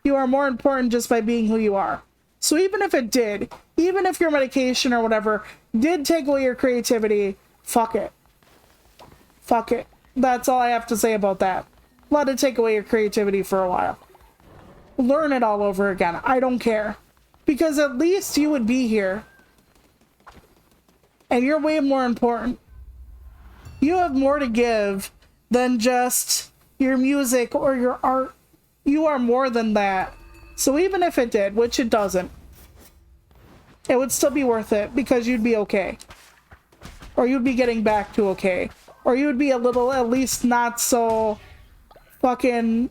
You are more important just by being who you are. So even if it did, even if your medication or whatever did take away your creativity, fuck it. Fuck it. That's all I have to say about that. Let it take away your creativity for a while. Learn it all over again. I don't care. Because at least you would be here. And you're way more important. You have more to give than just your music or your art. You are more than that. So even if it did, which it doesn't, it would still be worth it because you'd be okay. Or you'd be getting back to okay. Or you would be a little, at least not so fucking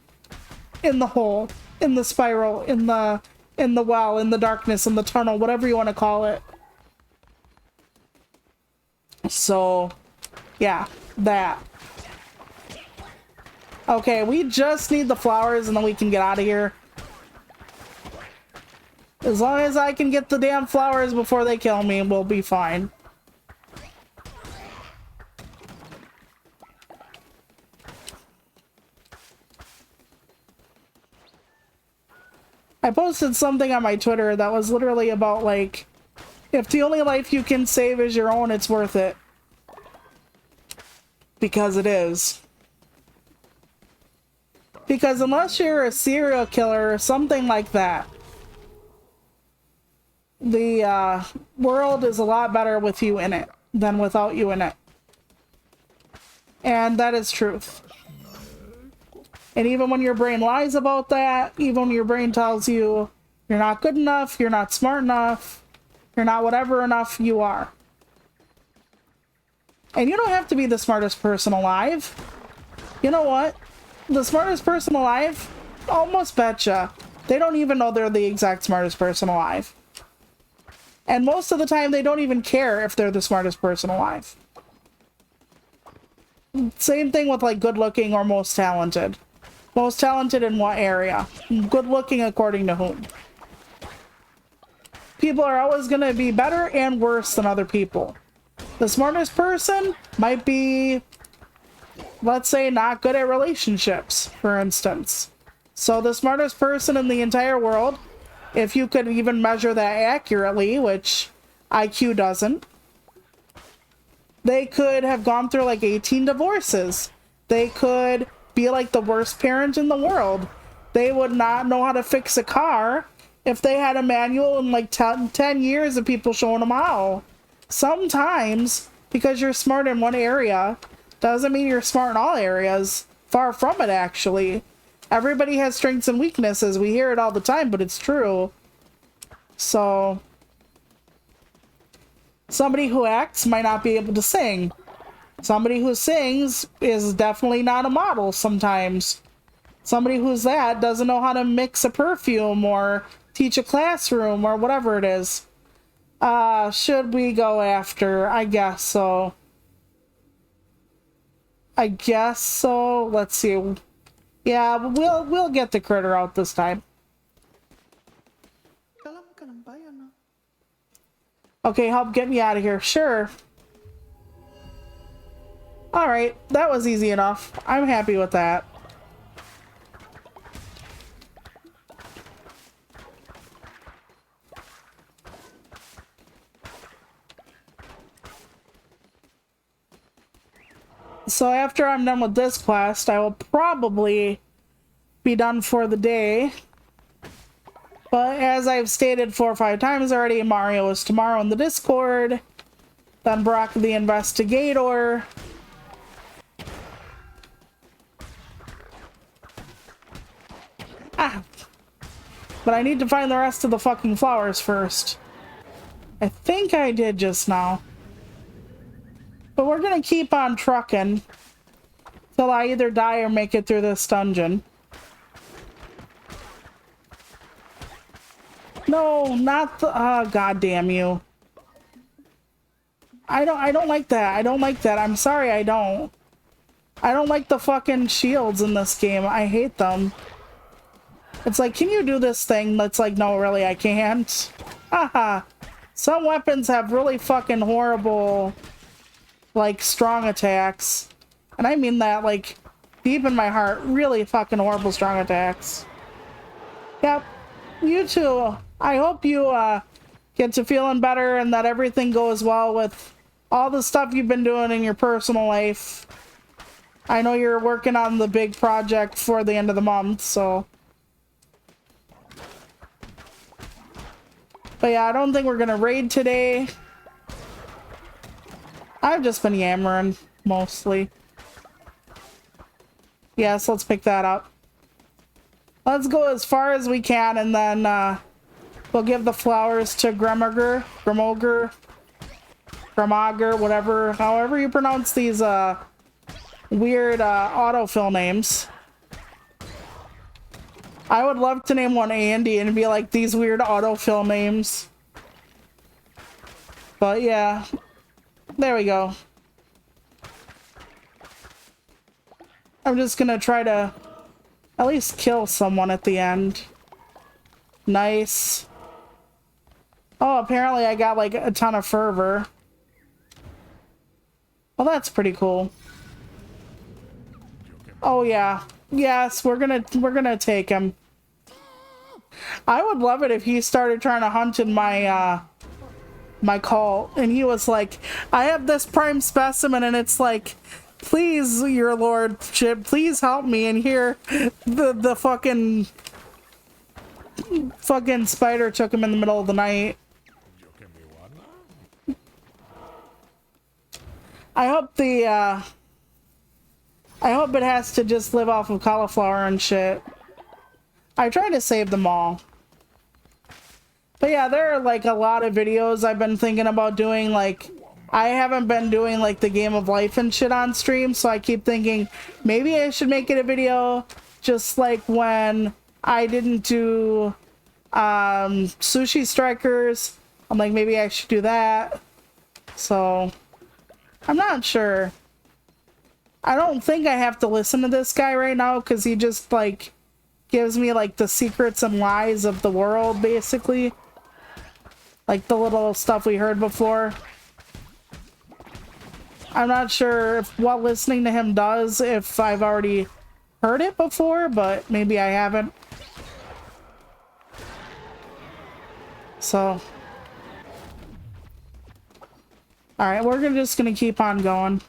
in the hole, in the spiral, in the well, in the darkness, in the tunnel, whatever you want to call it. So, yeah, that. Okay, we just need the flowers and then we can get out of here. As long as I can get the damn flowers before they kill me, we'll be fine. I posted something on my Twitter that was literally about, like, if the only life you can save is your own, it's worth it. Because it is. Because unless you're a serial killer or something like that, the world is a lot better with you in it than without you in it. And that is truth. And even when your brain lies about that, even when your brain tells you you're not good enough, you're not smart enough, you're not whatever enough, you are. And you don't have to be the smartest person alive. You know what? The smartest person alive, almost betcha, they don't even know they're the exact smartest person alive. And most of the time, they don't even care if they're the smartest person alive. Same thing with, like, good looking or most talented. Most talented in what area? Good looking according to whom? People are always going to be better and worse than other people. The smartest person might be, let's say, not good at relationships, for instance. So the smartest person in the entire world, if you could even measure that accurately, which IQ doesn't, they could have gone through like 18 divorces. They could be like the worst parent in the world. They would not know how to fix a car if they had a manual in like 10 years of people showing them how. Sometimes, because you're smart in one area, doesn't mean you're smart in all areas. Far from it, actually. Everybody has strengths and weaknesses. We hear it all the time, but it's true. So, somebody who acts might not be able to sing. Somebody who sings is definitely not a model sometimes. Somebody who's that doesn't know how to mix a perfume or teach a classroom or whatever it is. Should we go after? I guess so. I guess so. Let's see. Yeah, we'll get the critter out this time. Okay, help get me out of here. Sure. Alright, that was easy enough. I'm happy with that. So after I'm done with this quest, I will probably be done for the day. But as I've stated 4 or 5 times already, Mario is tomorrow in the Discord. Then Brock the Investigator. Ah! But I need to find the rest of the fucking flowers first. I think I did just now. But we're gonna keep on trucking till I either die or make it through this dungeon. No, not the god damn you. I don't like that. I don't like that. I'm sorry, I don't. I don't like the fucking shields in this game. I hate them. It's like, can you do this thing? That's like, no, really, I can't. Haha. Some weapons have really fucking horrible, like, strong attacks. And I mean that, like, deep in my heart. Really fucking horrible strong attacks. Yep. You too. I hope you, get to feeling better and that everything goes well with all the stuff you've been doing in your personal life. I know you're working on the big project for the end of the month, so. But yeah, I don't think we're gonna raid today. I've just been yammering, mostly. Yes, let's pick that up. Let's go as far as we can, and then, we'll give the flowers to Gremogre, whatever, however you pronounce these, weird, autofill names. I would love to name one Andy and be like these weird autofill names. But yeah, there we go. I'm just gonna try to at least kill someone at the end. Nice. Oh, apparently I got like a ton of fervor. Well, that's pretty cool. Oh yeah. Yes, we're gonna take him. I would love it if he started trying to hunt in my my cult and he was like, I have this prime specimen and it's like, please, your lordship, please help me. And here the fucking spider took him in the middle of the night. I hope I hope it has to just live off of cauliflower and shit. I try to save them all. But yeah, there are like a lot of videos I've been thinking about doing. Like, I haven't been doing like the game of life and shit on stream, so I keep thinking maybe I should make it a video just like when I didn't do Sushi Strikers. I'm like, maybe I should do that. So I'm not sure. I don't think I have to listen to this guy right now because he just like gives me like the secrets and lies of the world, basically. Like the little stuff we heard before. I'm not sure if what listening to him does, if I've already heard it before, but maybe I haven't. So. Alright, we're just gonna keep on going.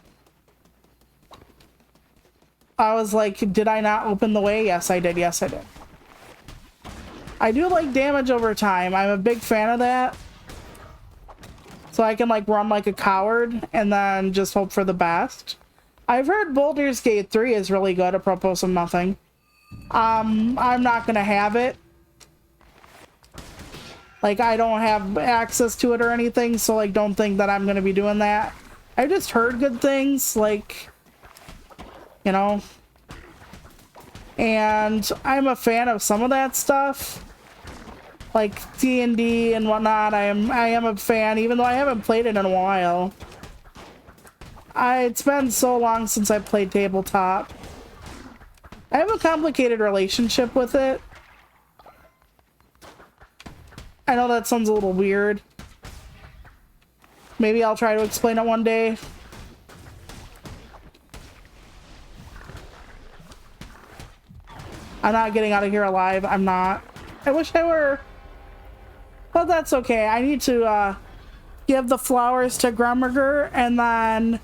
I was like, did I not open the way? Yes, I did. Yes, I did. I do like damage over time. I'm a big fan of that. So I can like run like a coward and then just hope for the best. I've heard Baldur's Gate 3 is really good, apropos of nothing. I'm not gonna have it. Like, I don't have access to it or anything, so like don't think that I'm gonna be doing that. I just heard good things, like, you know. And I'm a fan of some of that stuff. Like D&D and whatnot. I am a fan, even though I haven't played it in a while. It's been so long since I played tabletop. I have a complicated relationship with it. I know that sounds a little weird. Maybe I'll try to explain it one day. I'm not getting out of here alive. I'm not. I wish I were. But that's okay. I need to give the flowers to Grummerger, and then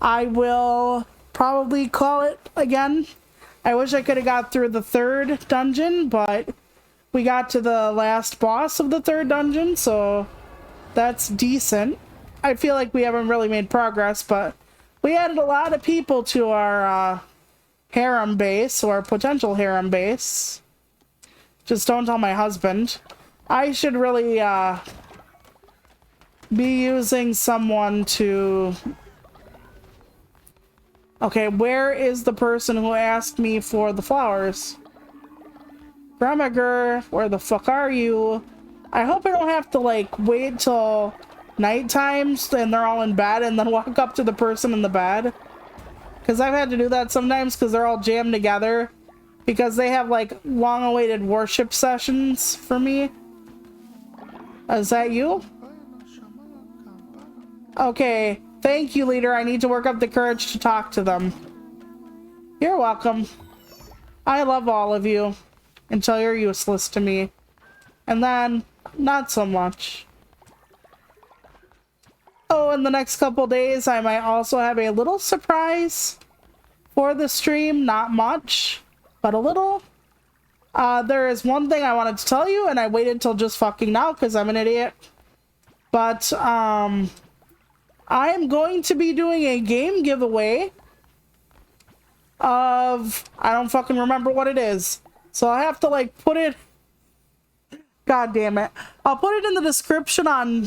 I will probably call it again. I wish I could have got through the 3rd dungeon, but we got to the last boss of the 3rd dungeon, so that's decent. I feel like we haven't really made progress, but we added a lot of people to our harem base, or potential harem base. Just don't tell my husband. I should really be using someone to... Okay, where is the person who asked me for the flowers? Grummerger, where the fuck are you? I hope I don't have to, like, wait till night times and they're all in bed and then walk up to the person in the bed. Because I've had to do that sometimes because they're all jammed together. Because they have, like, long-awaited worship sessions for me. Is that you? Okay. Thank you, leader. I need to work up the courage to talk to them. You're welcome. I love all of you. Until you're useless to me. And then, not so much. Oh, in the next couple days, I might also have a little surprise for the stream. Not much, but a little. There is one thing I wanted to tell you, and I waited till just fucking now because I'm an idiot. But, I am going to be doing a game giveaway of... I don't fucking remember what it is. So I have to, like, put it... God damn it. I'll put it in the description on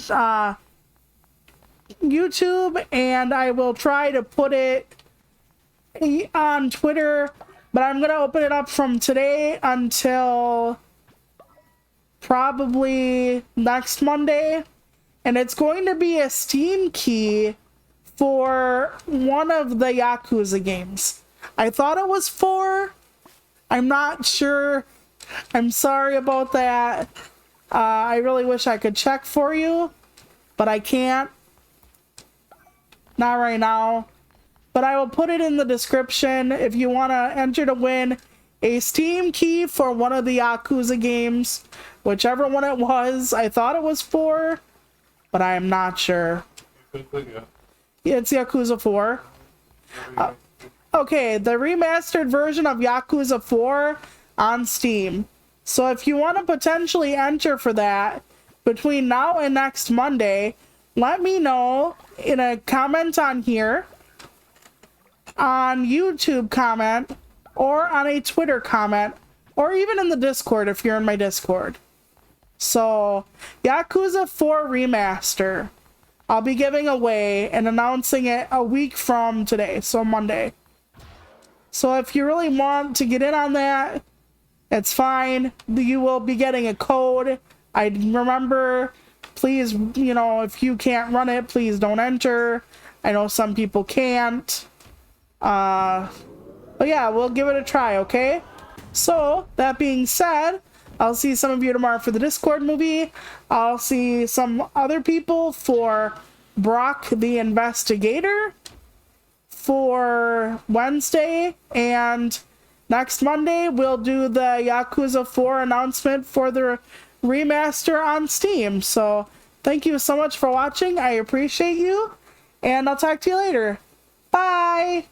YouTube, and I will try to put it on Twitter, but I'm going to open it up from today until probably next Monday. And it's going to be a Steam key for one of the Yakuza games. I thought it was 4. I'm not sure. I'm sorry about that. I really wish I could check for you, but I can't. Not right now. But I will put it in the description if you want to enter to win a Steam key for one of the Yakuza games. Whichever one it was. I thought it was 4, but I am not sure. Yeah, it's Yakuza 4. Okay, the remastered version of Yakuza 4 on Steam. So if you want to potentially enter for that between now and next Monday, let me know in a comment on here, on YouTube comment, or on a Twitter comment, or even in the Discord if you're in my Discord. So, Yakuza 4 Remaster. I'll be giving away and announcing it a week from today, so Monday. So if you really want to get in on that, it's fine. You will be getting a code. I remember, please, you know, if you can't run it, please don't enter. I know some people can't. But yeah, we'll give it a try, okay? So, that being said, I'll see some of you tomorrow for the Discord movie. I'll see some other people for Brock the Investigator for Wednesday, and next Monday we'll do the Yakuza 4 announcement for the remaster on Steam. So thank you so much for watching. I appreciate you, and I'll talk to you later. Bye!